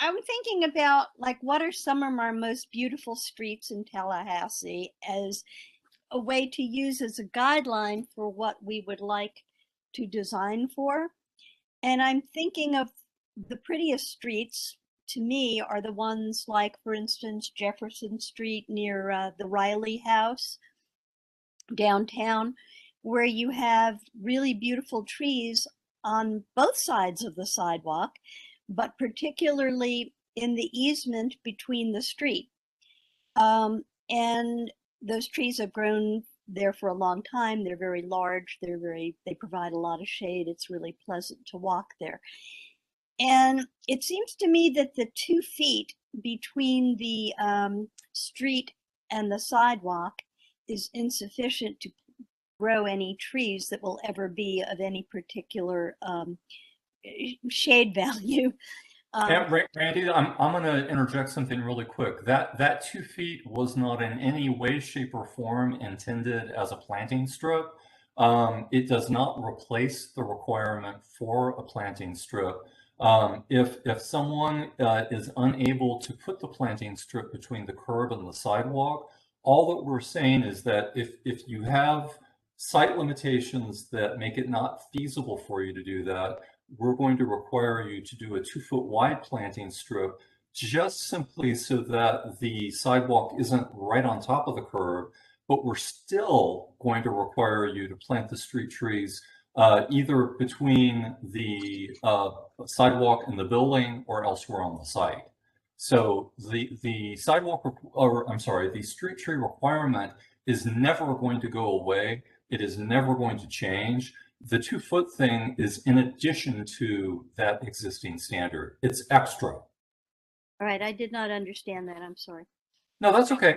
thinking about like what are some of our most beautiful streets in Tallahassee as a way to use as a guideline for what we would like to design for. And I'm thinking of the prettiest streets to me are the ones like, for instance, Jefferson Street near the Riley House downtown, where you have really beautiful trees on both sides of the sidewalk, but particularly in the easement between the street. And those trees have grown there for a long time. They're very large. They provide a lot of shade. It's really pleasant to walk there. And it seems to me that the 2 feet between the street and the sidewalk is insufficient to grow any trees that will ever be of any particular shade value. Randy, I'm going to interject something really quick. That 2 feet was not in any way, shape, or form intended as a planting strip. It does not replace the requirement for a planting strip. If someone is unable to put the planting strip between the curb and the sidewalk, all that we're saying is that if you have site limitations that make it not feasible for you to do that, we're going to require you to do a 2-foot wide planting strip, just simply so that the sidewalk isn't right on top of the curb, but we're still going to require you to plant the street trees either between the sidewalk and the building or elsewhere on the site. So the sidewalk, or I'm sorry, the street tree requirement is never going to go away. It is never going to change. The 2-foot thing is in addition to that existing standard. It's extra. All right, I did not understand that. I'm sorry. No, that's okay.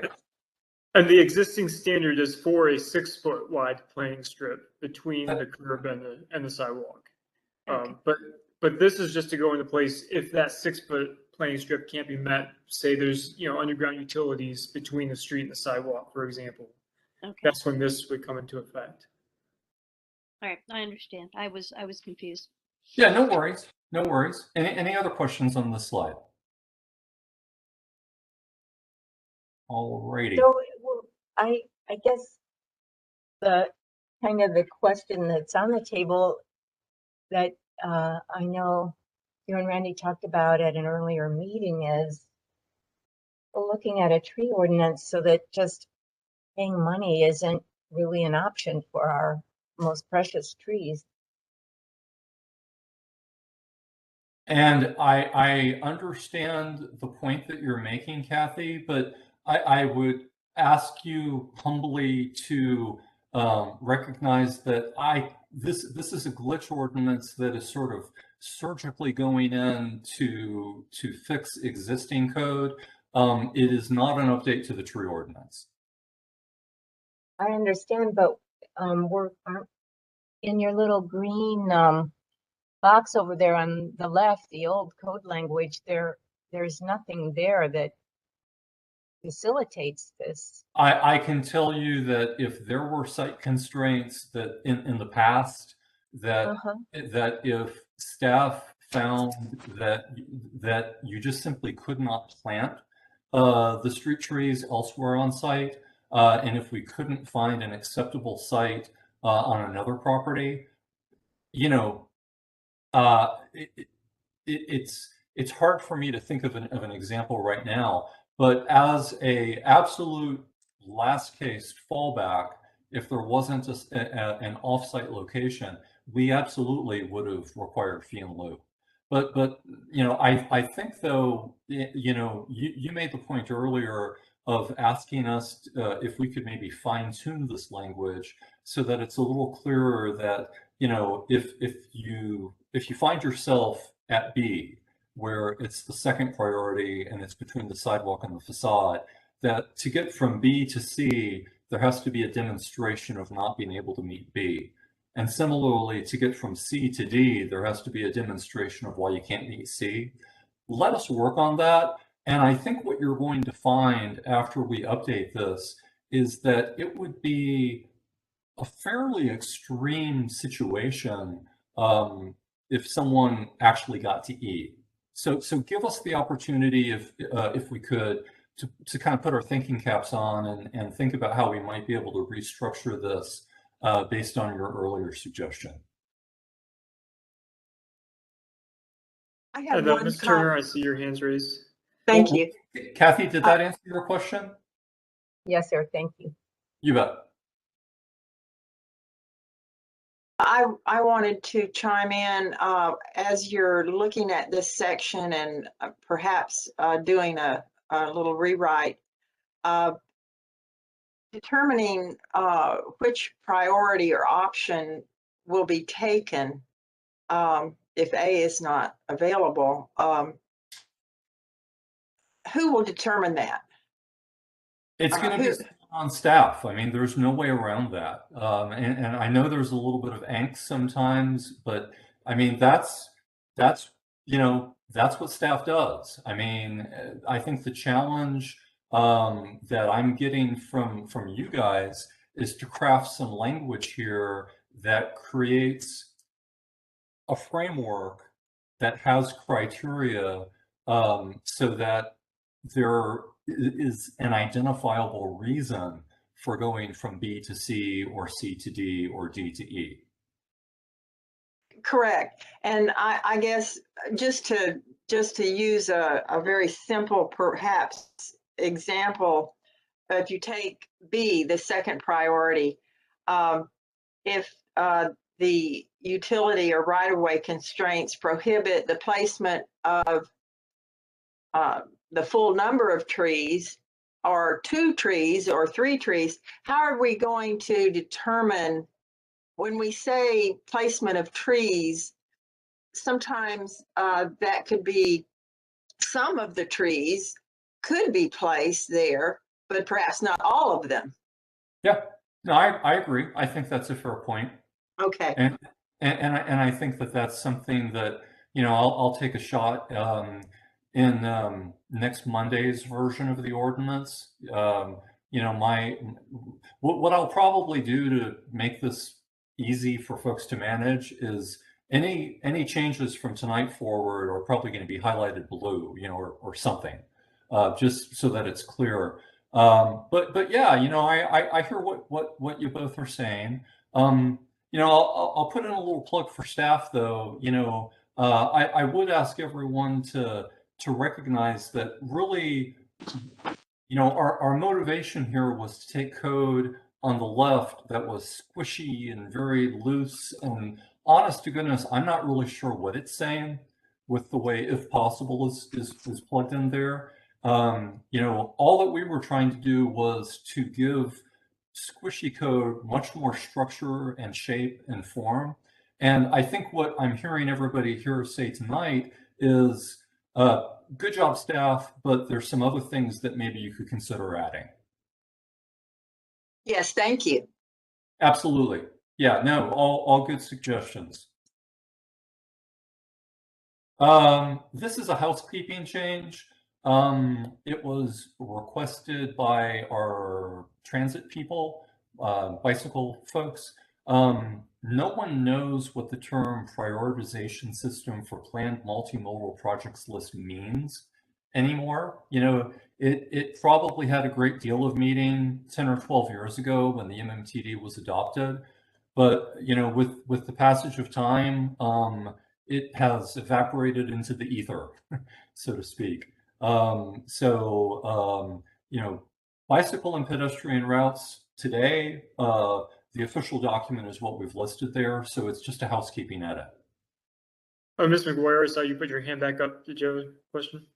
And the existing standard is for a 6-foot wide planting strip between the curb and the sidewalk. Okay. But this is just to go into place if that 6-foot planting strip can't be met. Say there's, underground utilities between the street and the sidewalk, for example. Okay. That's when this would come into effect. All right, I understand. I was confused. Yeah, no worries. No worries. Any other questions on this slide? Alrighty. So, well, I guess the kind of the question that's on the table that I know you and Randy talked about at an earlier meeting is looking at a tree ordinance so that just paying money isn't really an option for our most precious trees. And I understand the point that you're making, Kathy, but I would ask you humbly to recognize that this is a glitch ordinance that is sort of surgically going in to fix existing code. It is not an update to the tree ordinance. I understand, but in your little green box over there on the left, the old code language, there's nothing there that facilitates this. I can tell you that if there were site constraints that in the past that that if staff found that you just simply could not plant the street trees elsewhere on site, and if we couldn't find an acceptable site on another property, it's hard for me to think of an example right now. But as a absolute last case fallback, if there wasn't an offsite location, we absolutely would have required fee in lieu. But I think though, you made the point earlier of asking us if we could maybe fine tune this language so that it's a little clearer that, if you find yourself at B, where it's the second priority and it's between the sidewalk and the facade, that to get from B to C, there has to be a demonstration of not being able to meet B. And similarly, to get from C to D, there has to be a demonstration of why you can't meet C. Let us work on that. And I think what you're going to find after we update this is that it would be a fairly extreme situation if someone actually got to E. So give us the opportunity, if we could, to kind of put our thinking caps on and think about how we might be able to restructure this based on your earlier suggestion. I have And one Ms. Turner, I see your hands raised. Thank you. Kathy, did that answer your question? Yes, sir. Thank you. You bet. I wanted to chime in as you're looking at this section and perhaps doing a little rewrite, determining which priority or option will be taken if A is not available. Who will determine that? It's going to be on staff. I mean, there's no way around that. And I know there's a little bit of angst sometimes, but I mean, that's what staff does. I mean, I think the challenge that I'm getting from you guys is to craft some language here that creates a framework that has criteria so that there is an identifiable reason for going from B to C or C to D or D to E. Correct. And I guess just to use a very simple, perhaps, example, if you take B, the second priority, if the utility or right-of-way constraints prohibit the placement of the full number of trees or 2 trees or 3 trees, how are we going to determine when we say placement of trees? Sometimes that could be some of the trees could be placed there, but perhaps not all of them. Yeah, no, I agree. I think that's a fair point. Okay. And I think that that's something that, you know, I'll take a shot in next Monday's version of the ordinance. You know, what I'll probably do to make this easy for folks to manage is any changes from tonight forward are probably going to be highlighted blue, you know, or something, just so that it's clear. But yeah, you know, I hear what you both are saying. You know, I'll put in a little plug for staff, though. You know, I would ask everyone to recognize that really, you know, our motivation here was to take code on the left that was squishy and very loose, and honest to goodness, I'm not really sure what it's saying with the way "if possible" is plugged in there. You know, all that we were trying to do was to give squishy code much more structure and shape and form. And I think what I'm hearing everybody here say tonight is, good job, staff, but there's some other things that maybe you could consider adding. Yes, thank you. Absolutely. Yeah, no, all good suggestions. This is a housekeeping change. It was requested by our transit people, bicycle folks. No one knows what the term prioritization system for planned multimodal projects list means anymore. You know, it probably had a great deal of meaning 10 or 12 years ago when the MMTD was adopted. But, you know, with the passage of time, it has evaporated into the ether, so to speak. You know, bicycle and pedestrian routes today, the official document is what we've listed there, so it's just a housekeeping edit. Ms. McGuire, I saw you put your hand back up. Did you have a question?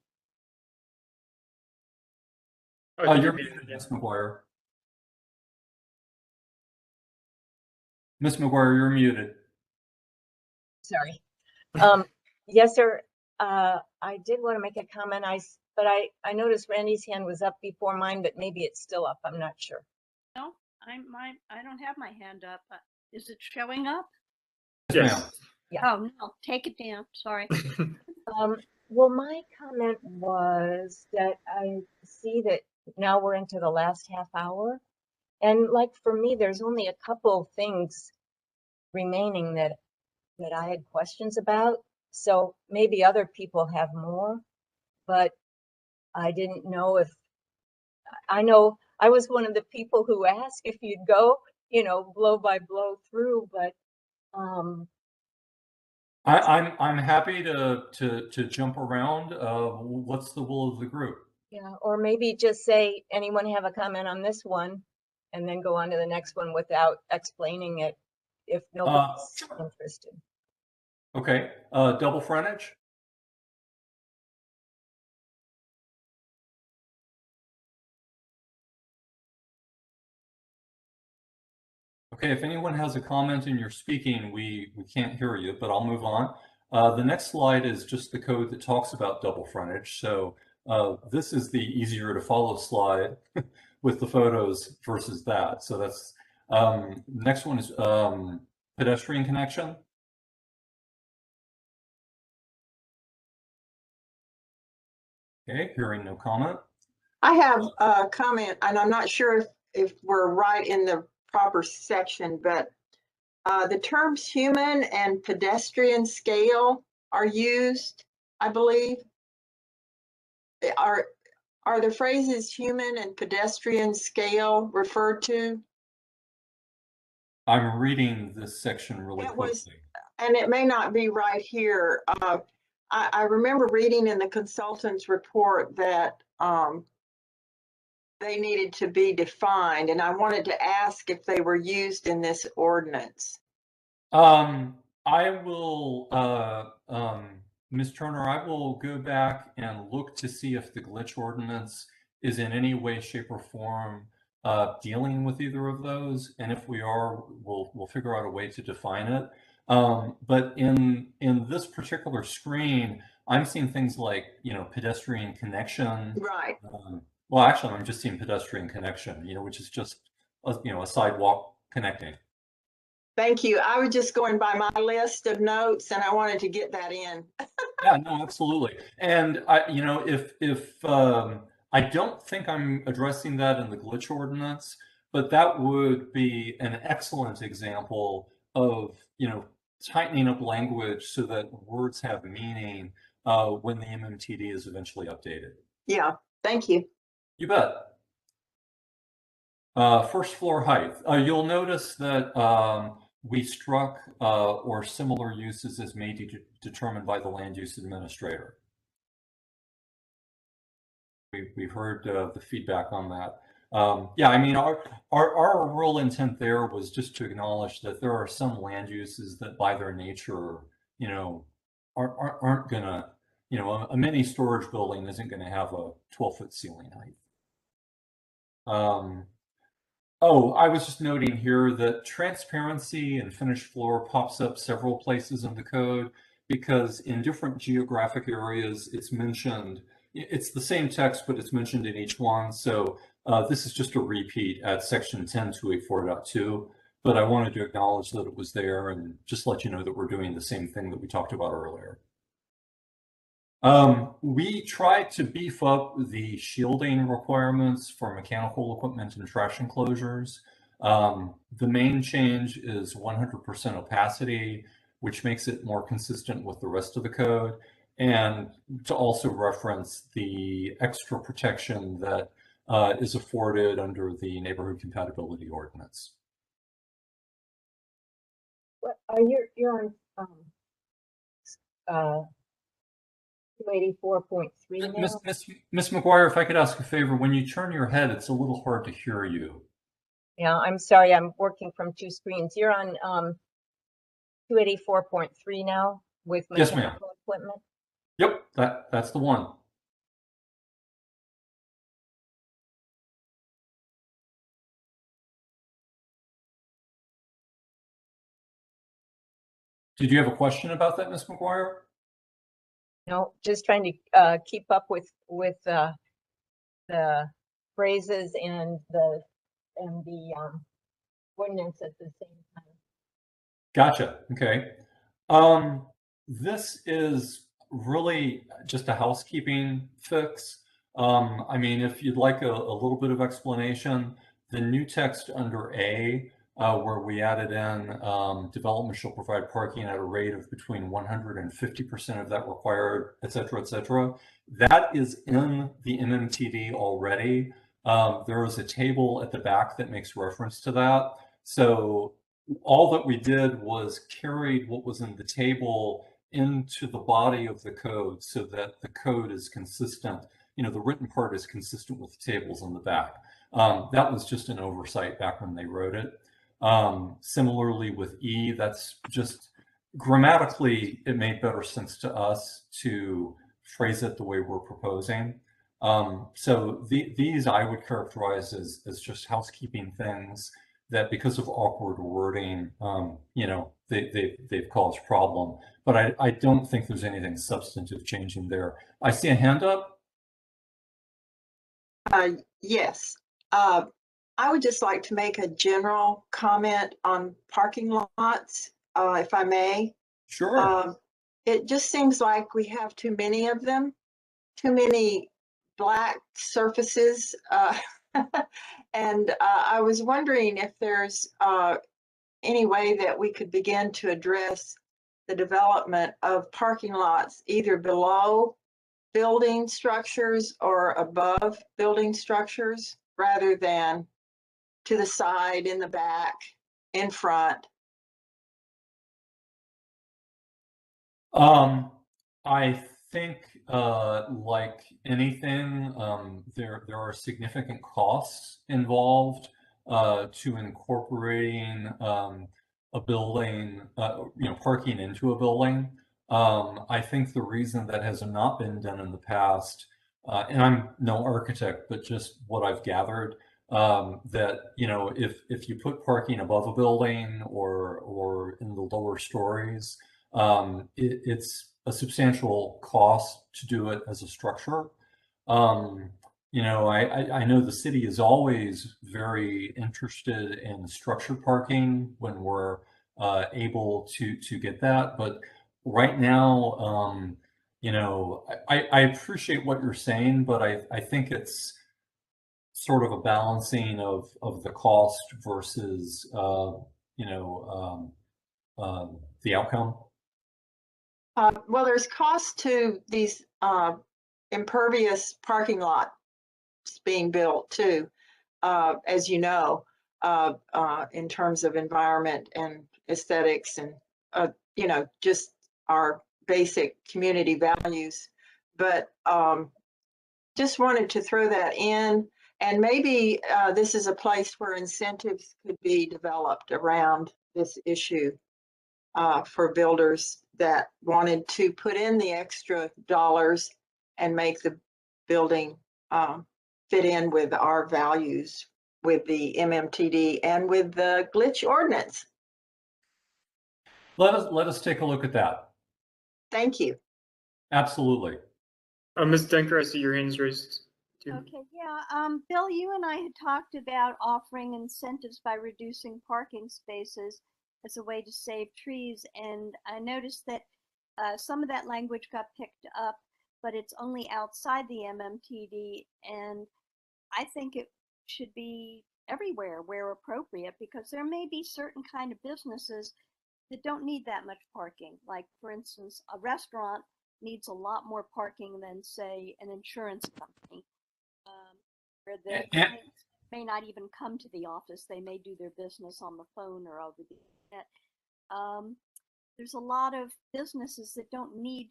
You're muted, Ms. McGuire. Ms. McGuire, you're muted. Sorry. Yes, sir. I did want to make a comment. But I noticed Randy's hand was up before mine, but maybe it's still up. I'm not sure. No, I don't have my hand up. Is it showing up? Yes. Yeah. Oh no, take it down. Sorry. Well, my comment was that I see that now we're into the last half hour. And like for me, there's only a couple things remaining that I had questions about. So maybe other people have more, but I didn't know if, I know I was one of the people who asked if you'd go, you know, blow by blow through, but I'm happy to jump around. What's the will of the group? yeah, or maybe just say, anyone have a comment on this one, and then go on to the next one without explaining it if nobody's interested. Okay, double frontage. Okay, if anyone has a comment and you're speaking, we can't hear you, but I'll move on. The next slide is just the code that talks about double frontage. So this is the easier to follow slide with the photos versus that. So that's, next one is pedestrian connection. Okay, hearing no comment. I have a comment, and I'm not sure if we're right in the proper section, but the terms human and pedestrian scale are used, I believe. Are the phrases human and pedestrian scale referred to? I'm reading this section really closely. And it may not be right here. I remember reading in the consultant's report that they needed to be defined, and I wanted to ask if they were used in this ordinance. I will Ms. Turner, I will go back and look to see if the glitch ordinance is in any way, shape, or form dealing with either of those. And if we are, we'll figure out a way to define it. But in this particular screen, I'm seeing things like, pedestrian connection. Right. Well, actually, I'm just seeing pedestrian connection, which is just, a sidewalk connecting. Thank you. I was just going by my list of notes and I wanted to get that in. Yeah, no, absolutely. And if I don't think I'm addressing that in the glitch ordinance, but that would be an excellent example of, tightening up language so that words have meaning when the MMTD is eventually updated. Yeah, thank you. You bet. First floor height. You'll notice that we struck or similar uses as may be determined by the land use administrator. We've heard the feedback on that. Yeah, I mean, our real intent there was just to acknowledge that there are some land uses that by their nature, aren't gonna, a mini storage building isn't gonna have a 12-foot ceiling height. Oh, I was just noting here that transparency and finished floor pops up several places in the code because in different geographic areas it's mentioned. It's the same text, but it's mentioned in each one. So this is just a repeat at section 10.284.2. But I wanted to acknowledge that it was there and just let you know that we're doing the same thing that we talked about earlier. We tried to beef up the shielding requirements for mechanical equipment and trash enclosures. The main change is 100% opacity, which makes it more consistent with the rest of the code, and to also reference the extra protection that is afforded under the neighborhood compatibility ordinance. What are you're on 284.3 now? Miss McGuire, if I could ask a favor, when you turn your head, it's a little hard to hear you. Yeah, I'm sorry, I'm working from two screens. You're on 284.3 now with Yes, ma'am. mechanical equipment? Yep, that's the one. Did you have a question about that, Miss McGuire? No, just trying to keep up with the phrases and the ordinance at the same time. Gotcha. Okay. This is really just a housekeeping fix. I mean, if you'd like a little bit of explanation, the new text under A, where we added in development shall provide parking at a rate of between 150% of that required, et cetera, that is in the MMTD already. There is a table at the back that makes reference to that. So all that we did was carried what was in the table into the body of the code so that the code is consistent. The written part is consistent with the tables on the back. That was just an oversight back when they wrote it. Similarly with E, that's just grammatically, it made better sense to us to phrase it the way we're proposing. So these I would characterize as just housekeeping things that because of awkward wording, they've caused problem. But I don't think there's anything substantive changing there. I see a hand up. Yes. I would just like to make a general comment on parking lots, if I may. Sure. It just seems like we have too many of them, too many black surfaces. And I was wondering if there's any way that we could begin to address the development of parking lots either below building structures or above building structures rather than to the side, in the back, in front. I think like anything, there are significant costs involved to incorporating a building, parking into a building. I think the reason that has not been done in the past, and I'm no architect, but just what I've gathered, that, you know, if you put parking above a building or in the lower stories, it's a substantial cost to do it as a structure. Um, you know, I know the city is always very interested in structured parking when we're able to get that, but right now, you know, I appreciate what you're saying, but I think it's sort of a balancing of the cost versus you know, the outcome. Well, there's cost to these impervious parking lots being built too, as you know, in terms of environment and aesthetics and, you know, just our basic community values. But just wanted to throw that in. And maybe this is a place where incentives could be developed around this issue for builders that wanted to put in the extra dollars and make the building fit in with our values, with the MMTD and with the Glitch Ordinance. Let us take a look at that. Thank you. Absolutely. Ms. Denker, I see your hands raised too. Okay, yeah. Bill, you and I had talked about offering incentives by reducing parking spaces as a way to save trees, and I noticed that some of that language got picked up, but it's only outside the MMTD, and I think it should be everywhere where appropriate, because there may be certain kind of businesses that don't need that much parking. Like, for instance, a restaurant needs a lot more parking than, say, an insurance company, where the clients may not even come to the office. They may do their business on the phone or over the internet. There's a lot of businesses that don't need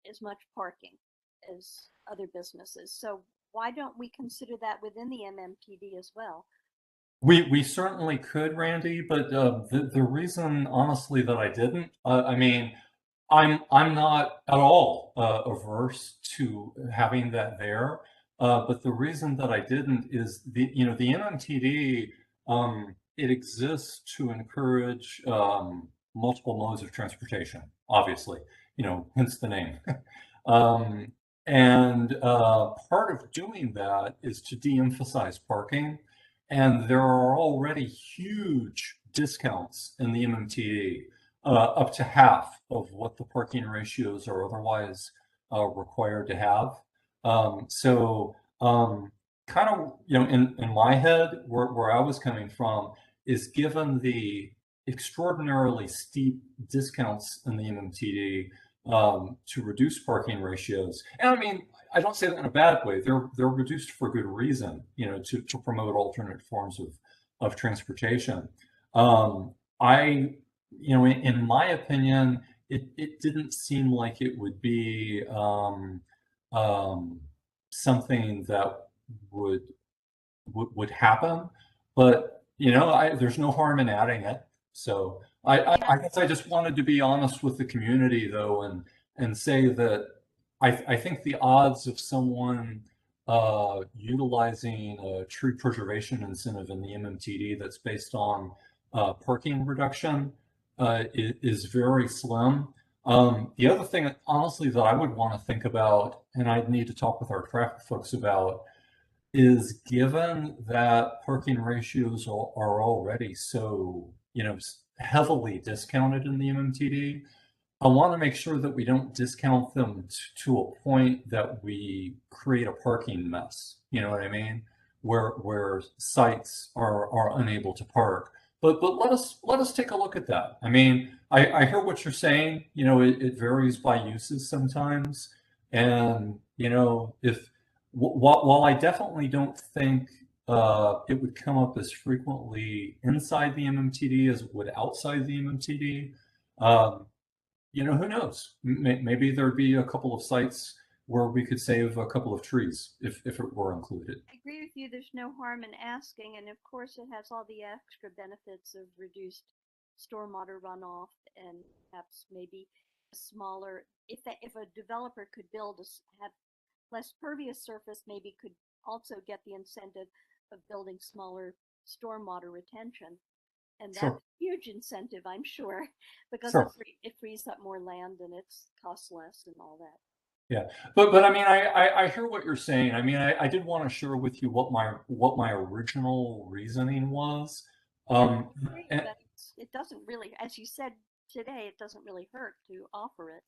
as much parking as other businesses. So why don't we consider that within the MMTD as well? We certainly could, Randy, but the reason, honestly, that I didn't, I mean, I'm not at all averse to having that there, but the reason that I didn't is the MMTD, it exists to encourage multiple modes of transportation, obviously, hence the name. um, and part of doing that is to de-emphasize parking. And there are already huge discounts in the MMTD, up to half of what the parking ratios are otherwise required to have. Kind of, in my head, where I was coming from is, given the extraordinarily steep discounts in the MMTD to reduce parking ratios. And I mean, I don't say that in a bad way. They're reduced for good reason, to promote alternate forms of transportation. In my opinion, it didn't seem like it would be something that would happen, but there's no harm in adding it. So I guess I just wanted to be honest with the community, though, and say that I think the odds of someone utilizing a tree preservation incentive in the MMTD that's based on parking reduction is very slim. The other thing, honestly, that I would want to think about, and I'd need to talk with our traffic folks about, is, given that parking ratios are already so, heavily discounted in the MMTD, I want to make sure that we don't discount them to a point that we create a parking mess. You know what I mean? Where sites are unable to park. But let us take a look at that. I mean, I hear what you're saying. It varies by uses sometimes, and if while I definitely don't think it would come up as frequently inside the MMTD as it would outside the MMTD, who knows? Maybe there'd be a couple of sites where we could save a couple of trees if it were included. I agree with you. There's no harm in asking, and of course, it has all the extra benefits of reduced stormwater runoff and perhaps maybe smaller, if a developer could have less pervious surface, maybe could also get the incentive of building smaller stormwater retention. And that's Sure. a huge incentive, I'm sure, because Sure. it frees up more land and it costs less and all that. Yeah, but I mean, I hear what you're saying. I mean, I did want to share with you what my original reasoning was. And, But it doesn't really, as you said today, it doesn't really hurt to offer it.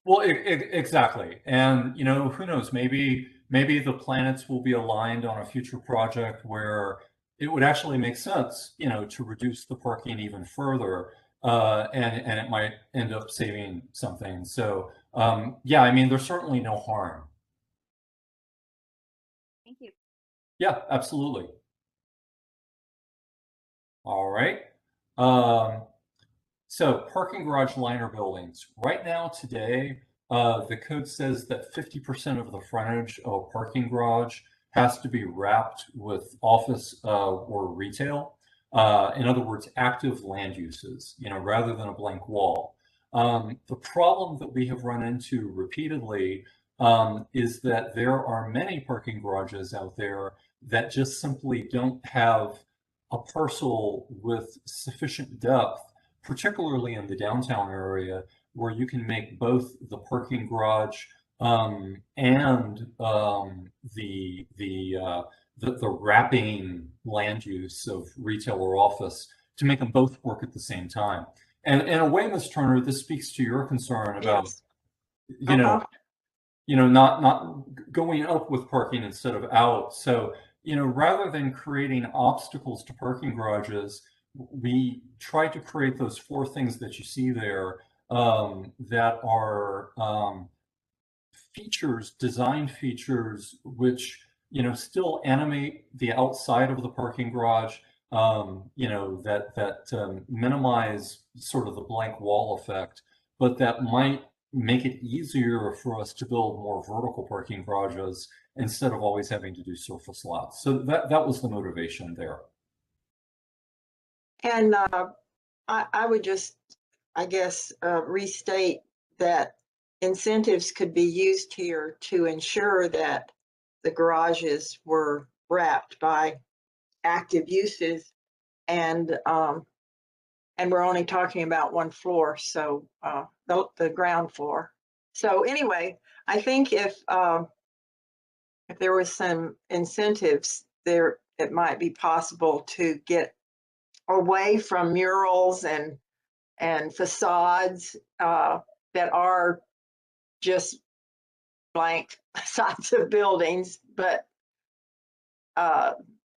well, exactly. And you know, who knows? Maybe the planets will be aligned on a future project where it would actually make sense, you know, to reduce the parking even further, and it might end up saving something. So, yeah, I mean, there's certainly no harm. Thank you. Yeah, absolutely. All right. Um, so parking garage liner buildings. Right now, today, the code says that 50% of the frontage of a parking garage has to be wrapped with office or retail. In other words, active land uses, you know, rather than a blank wall. The problem that we have run into repeatedly is that there are many parking garages out there that just simply don't have a parcel with sufficient depth, particularly in the downtown area, where you can make both the parking garage and the wrapping land use of retail or office to make them both work at the same time. And in a way, Ms. Turner, this speaks to your concern about, Yes. you know, not going up with parking instead of out. So, you know, rather than creating obstacles to parking garages, we try to create those four things that you see there that are features, design features, which, you know, still animate the outside of the parking garage, you know, that minimize sort of the blank wall effect, but that might make it easier for us to build more vertical parking garages instead of always having to do surface lots. So that was the motivation there. And I would just, I guess, restate that incentives could be used here to ensure that the garages were wrapped by active uses, and we're only talking about one floor, so the ground floor. So anyway, I think if there was some incentives there, it might be possible to get away from murals and facades that are just blank sides of buildings, but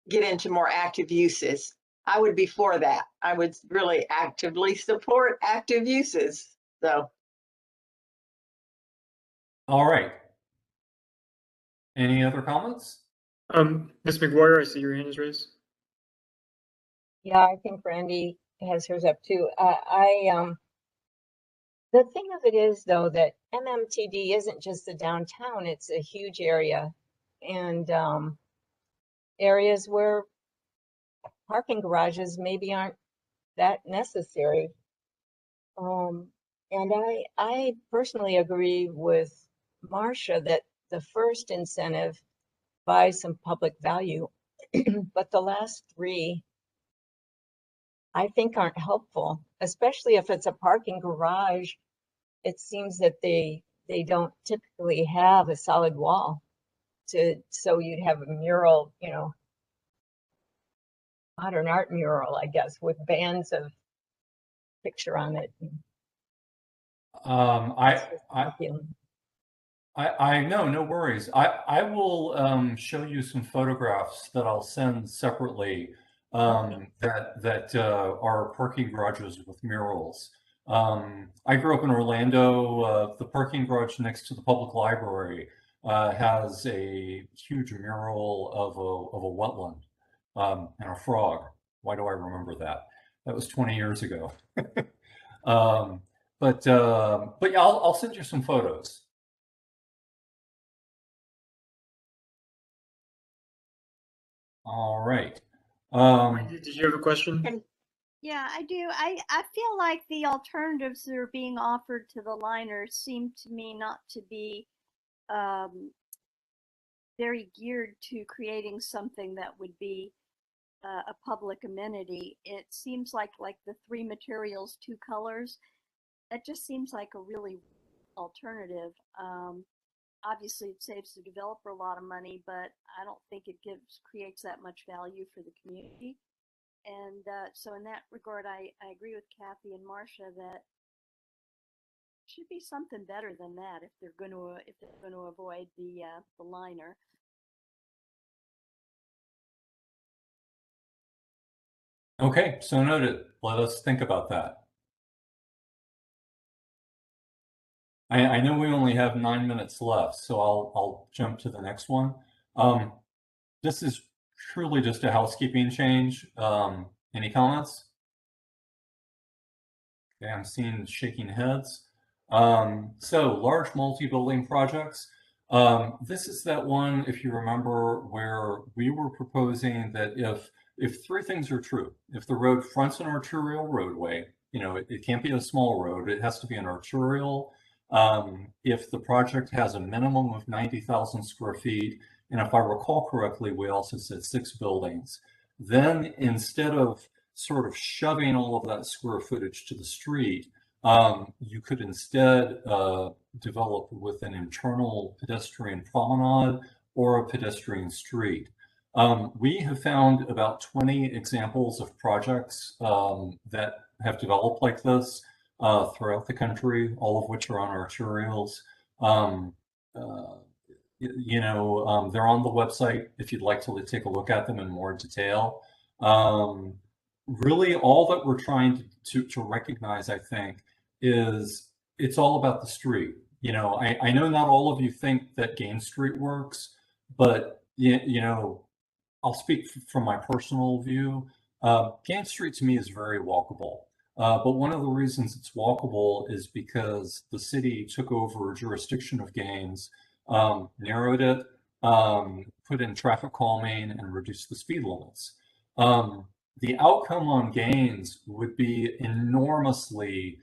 get into more active uses. I would be for that. I would really actively support active uses. So, All right. Any other comments? Ms. McGuire, I see your hand is raised. Yeah, I think Brandy has hers up too. The thing of it is though, that MMTD isn't just the downtown, it's a huge area. And areas where parking garages maybe aren't that necessary. And I personally agree with Marcia that the first incentive buys some public value, but the last three I think aren't helpful, especially if it's a parking garage. It seems that they don't typically have a solid wall so you'd have a mural, you know, modern art mural, I guess, with bands of picture on it. I know, no worries. I will show you some photographs that I'll send separately that are parking garages with murals. I grew up in Orlando. The parking garage next to the public library has a huge mural of a wetland and a frog. Why do I remember that? That was 20 years ago. But yeah, I'll send you some photos. All right. Did you have a question? Yeah, I do. I feel like the alternatives that are being offered to the liner seem to me not to be um, very geared to creating something that would be a public amenity. It seems like the three materials, two colors. That just seems like a really alternative. Obviously, it saves the developer a lot of money, but I don't think it creates that much value for the community. And so, in that regard, I agree with Kathy and Marcia that should be something better than that if they're going to avoid the liner. Okay, so noted. Let us think about that. I know we only have 9 minutes left, so I'll jump to the next one. This is truly just a housekeeping change. Any comments? Okay, I'm seeing shaking heads. So large multi-building projects. This is that one, if you remember, where we were proposing that if three things are true, if the road fronts an arterial roadway, it can't be a small road, it has to be an arterial. If the project has a minimum of 90,000 square feet, and if I recall correctly, we also said 6 buildings, then instead of sort of shoving all of that square footage to the street, you could instead develop with an internal pedestrian promenade or a pedestrian street. We have found about 20 examples of projects that have developed like this throughout the country, all of which are on arterials. They're on the website if you'd like to take a look at them in more detail. Really, all that we're trying to recognize, I think, is it's all about the street. I know not all of you think that Gain Street works, but I'll speak from my personal view. Gain Street to me is very walkable. But one of the reasons it's walkable is because the city took over jurisdiction of Gaines, narrowed it, put in traffic calming, and reduced the speed limits. The outcome on Gaines would be enormously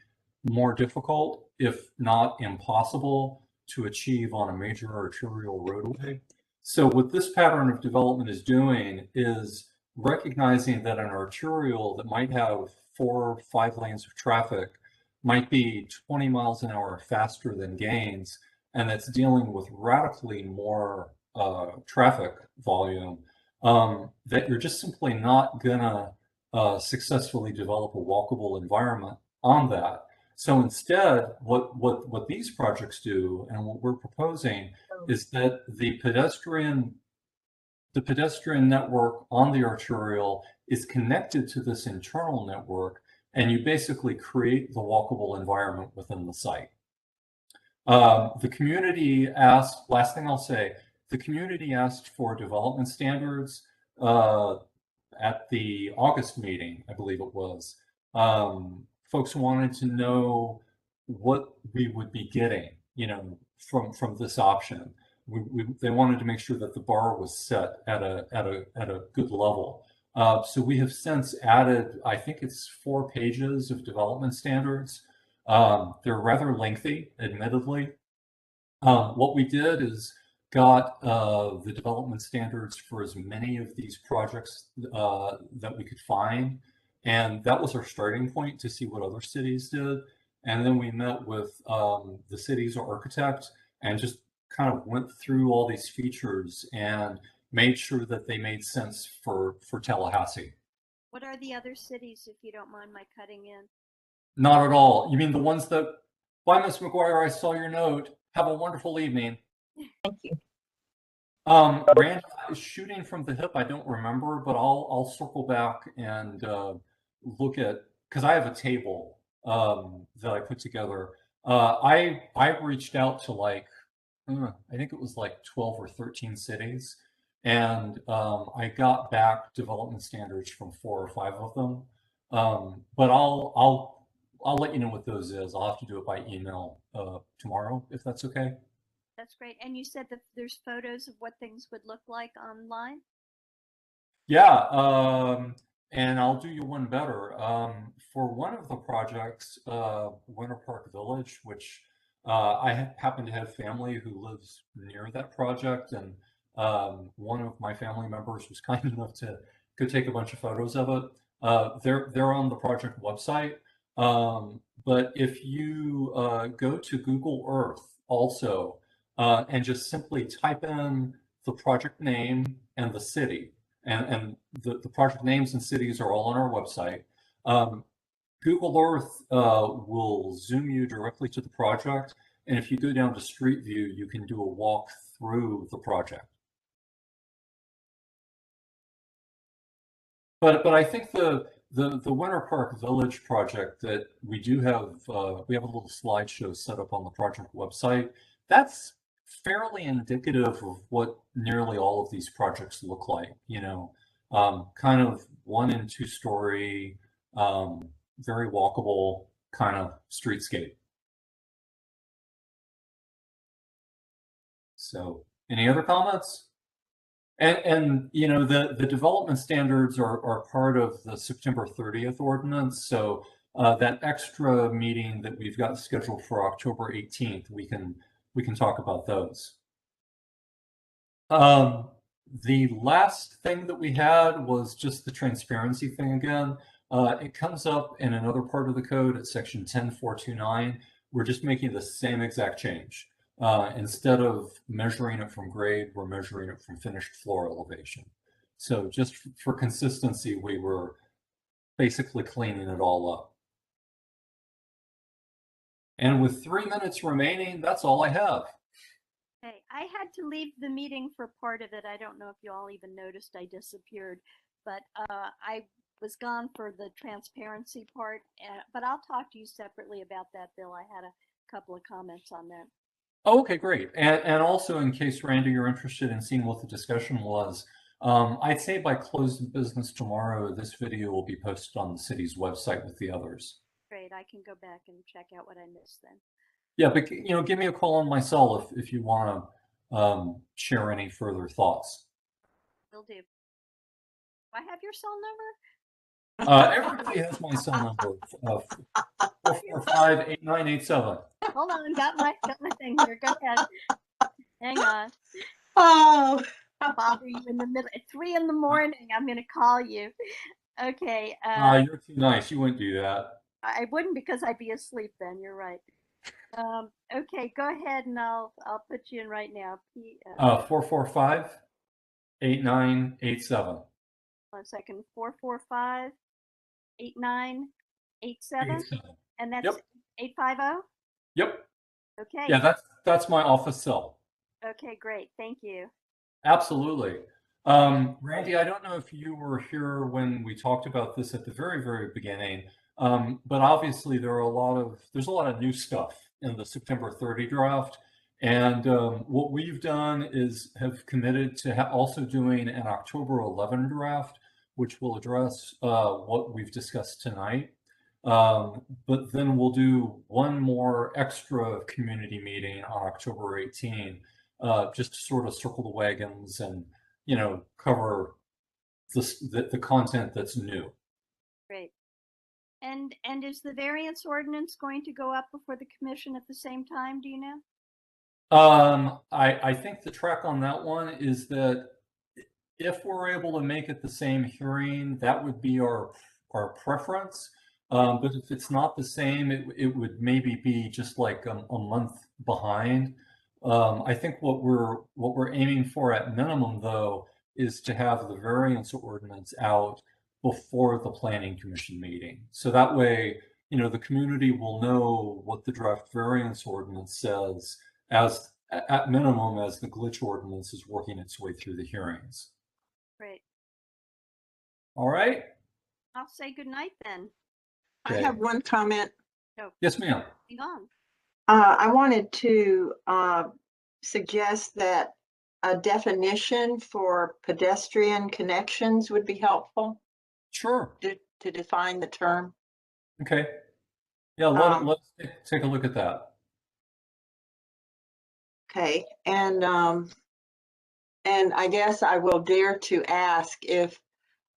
more difficult, if not impossible, to achieve on a major arterial roadway. So what this pattern of development is doing is recognizing that an arterial that might have 4 or 5 lanes of traffic might be 20 miles an hour faster than Gaines, and that's dealing with radically more traffic volume, that you're just simply not gonna successfully develop a walkable environment on that. So instead, what these projects do, and what we're proposing, is that the pedestrian network on the arterial is connected to this internal network, and you basically create the walkable environment within the site. The community asked, last thing I'll say, the community asked for development standards at the August meeting, I believe it was. Folks wanted to know what we would be getting, from this option. They wanted to make sure that the bar was set at a good level. So we have since added, I think it's 4 pages of development standards. They're rather lengthy, admittedly. What we did is got the development standards for as many of these projects that we could find. And that was our starting point to see what other cities did. And then we met with the city's architect and just kind of went through all these features and made sure that they made sense for Tallahassee. What are the other cities, if you don't mind my cutting in? Not at all. You mean the ones that, bye, Ms. McGuire, I saw your note. Have a wonderful evening. Thank you. Rand, shooting from the hip, I don't remember, but I'll circle back and look at, because I have a table that I put together. I reached out to I think it was like 12 or 13 cities, and I got back development standards from 4 or 5 of them. But I'll let you know what those is. I'll have to do it by email tomorrow, if that's okay. That's great. And you said that there's photos of what things would look like online? Yeah. And I'll do you one better. For one of the projects, Winter Park Village, which I happen to have family who lives near that project, and one of my family members was kind enough to go take a bunch of photos of it. They're on the project website. But if you go to Google Earth also and just simply type in the project name and the city, and the project names and cities are all on our website. Google Earth will zoom you directly to the project, and if you go down to Street View, you can do a walk through the project. But I think the Winter Park Village project that we do have, we have a little slideshow set up on the project website. That's fairly indicative of what nearly all of these projects look like, you know, kind of 1 and 2 story, very walkable kind of streetscape. So any other comments? And you know, the development standards are part of the September 30th ordinance. So that extra meeting that we've got scheduled for October 18th, we can talk about those. The last thing that we had was just the transparency thing again. It comes up in another part of the code at section 10429. We're just making the same exact change. Instead of measuring it from grade, we're measuring it from finished floor elevation. So just for consistency, we were basically cleaning it all up. And with 3 minutes remaining, that's all I have. Okay, I had to leave the meeting for part of it. I don't know if you all even noticed I disappeared, but I was gone for the transparency part, but I'll talk to you separately about that, Bill. I had a couple of comments on that. Oh, okay, great. And also, in case, Randy, you're interested in seeing what the discussion was, I'd say by close of business tomorrow, this video will be posted on the city's website with the others. Great, I can go back and check out what I missed then. Yeah, but you know, give me a call on my cell if you want to share any further thoughts. Will do. Do I have your cell number? Everybody has my cell number, 445-8987. Hold on, got my thing here. Go ahead. Hang on. Oh, I'll bother you in the middle at 3 in the morning. I'm gonna call you. Okay. You're too nice. You wouldn't do that. I wouldn't because I'd be asleep then. You're right. Okay, go ahead and I'll put you in right now. 445-8987. 1 second. 445-8987. And that's Yep. 850? Yep. Okay. Yeah, that's my office cell. Okay, great. Thank you. Absolutely. Randy, I don't know if you were here when we talked about this at the very, very beginning, but obviously there's a lot of new stuff in the September 30 draft. And what we've done is have committed to also doing an October 11 draft, which will address what we've discussed tonight. But then we'll do one more extra community meeting on October 18, just to sort of circle the wagons and, you know, cover the content that's new. Great. And is the variance ordinance going to go up before the commission at the same time? Do you know? I think the track on that one is that if we're able to make it the same hearing, that would be our preference. But if it's not the same, it would maybe be just like a month behind. I think what we're aiming for at minimum, though, is to have the variance ordinance out before the planning commission meeting. So that way, you know, the community will know what the draft variance ordinance says as at minimum as the glitch ordinance is working its way through the hearings. Great. All right. I'll say good night then. Okay. I have one comment. Yes, ma'am. Hang on. I wanted to suggest that a definition for pedestrian connections would be helpful Sure. to define the term. Okay. Yeah, let's take a look at that. Okay, and I guess I will dare to ask if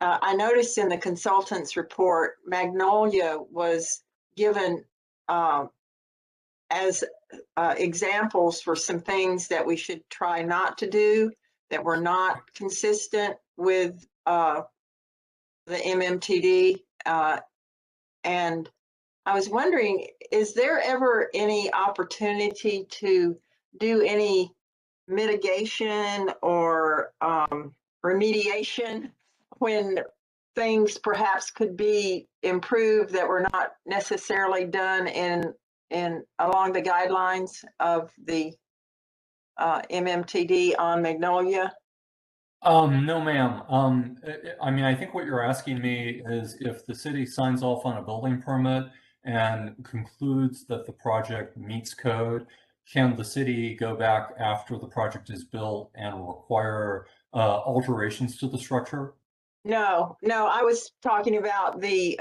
I noticed in the consultant's report, Magnolia was given as examples for some things that we should try not to do that were not consistent with the MMTD. And I was wondering, is there ever any opportunity to do any mitigation or remediation when things perhaps could be improved that were not necessarily done in along the guidelines of the MMTD on Magnolia? No, ma'am. I mean, I think what you're asking me is if the city signs off on a building permit and concludes that the project meets code, can the city go back after the project is built and require alterations to the structure? No, I was talking about the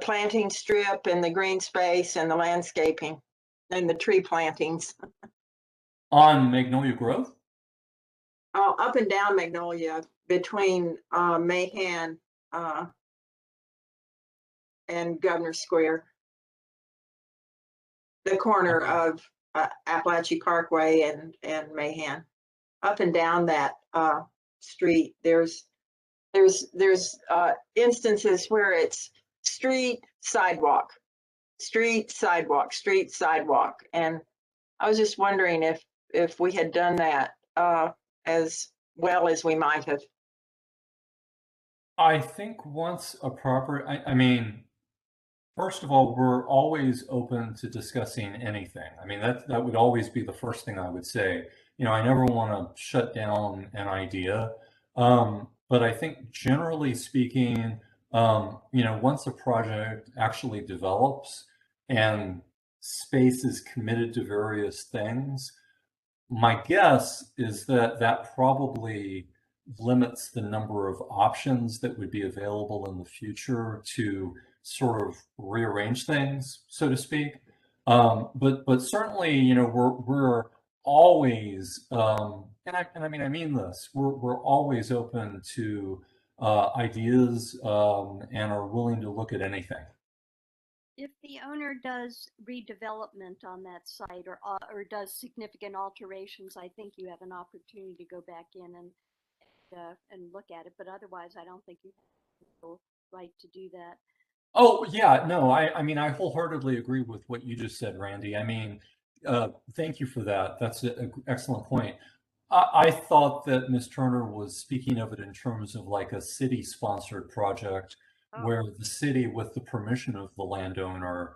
planting strip and the green space and the landscaping and the tree plantings. On Magnolia Grove? Up and down Magnolia between Mahan and Governor Square. The corner of Appalachian Parkway and Mahan. Up and down that street, there's instances where it's street, sidewalk, street, sidewalk, street, sidewalk. And I was just wondering if we had done that as well as we might have. I think once a proper, I mean, first of all, we're always open to discussing anything. I mean, that would always be the first thing I would say. You know, I never want to shut down an idea. But I think generally speaking, you know, once a project actually develops and space is committed to various things, my guess is that that probably limits the number of options that would be available in the future to sort of rearrange things, so to speak. But certainly, you know, we're always, and I mean this, we're always open to ideas and are willing to look at anything. If the owner does redevelopment on that site or does significant alterations, I think you have an opportunity to go back in and look at it. But otherwise, I don't think you have the right to do that. Oh, yeah, no, I mean, I wholeheartedly agree with what you just said, Randy. I mean, thank you for that. That's an excellent point. I thought that Ms. Turner was speaking of it in terms of like a city-sponsored project where the city, with the permission of the landowner,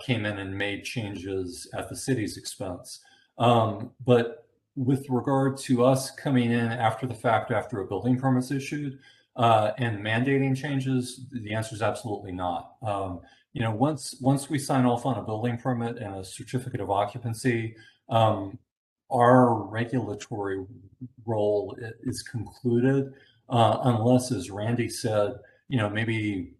came in and made changes at the city's expense. But with regard to us coming in after the fact, after a building permit's issued, and mandating changes, the answer is absolutely not. You know, once we sign off on a building permit and a certificate of occupancy, our regulatory role is concluded, unless, as Randy said, you know, maybe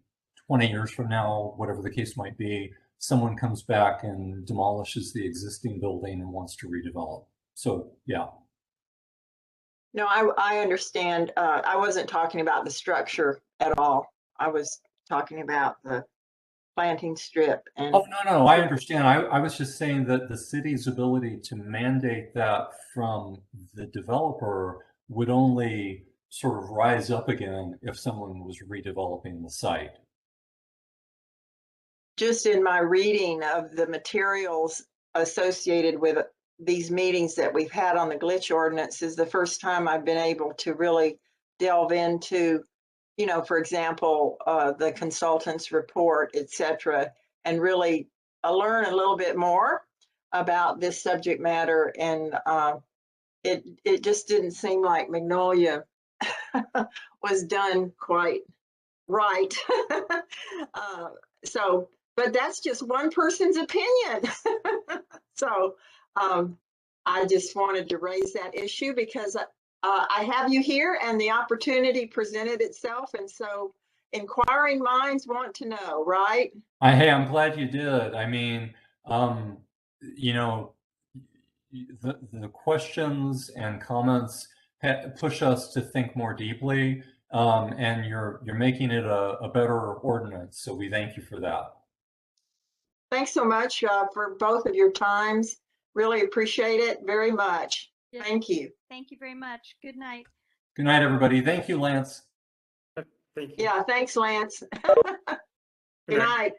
20 years from now, whatever the case might be, someone comes back and demolishes the existing building and wants to redevelop. So, yeah. No, I understand. I wasn't talking about the structure at all. I was talking about the planting strip. And oh, no, I understand. I was just saying that the city's ability to mandate that from the developer would only sort of rise up again if someone was redeveloping the site. just in my reading of the materials associated with these meetings that we've had on the glitch ordinance is the first time I've been able to really delve into, you know, for example, the consultant's report, et cetera, and really learn a little bit more about this subject matter. And it just didn't seem like Magnolia was done quite right. But that's just one person's opinion. So I just wanted to raise that issue because I have you here and the opportunity presented itself. And so inquiring minds want to know, right? Hey, I'm glad you did. I mean, you know, the questions and comments push us to think more deeply, and you're making it a better ordinance. So we thank you for that. Thanks so much for both of your times. Really appreciate it very much. Yeah. Thank you. Thank you very much. Good night. Good night, everybody. Thank you, Lance. Thank you. Yeah, thanks, Lance. Good Good night. night.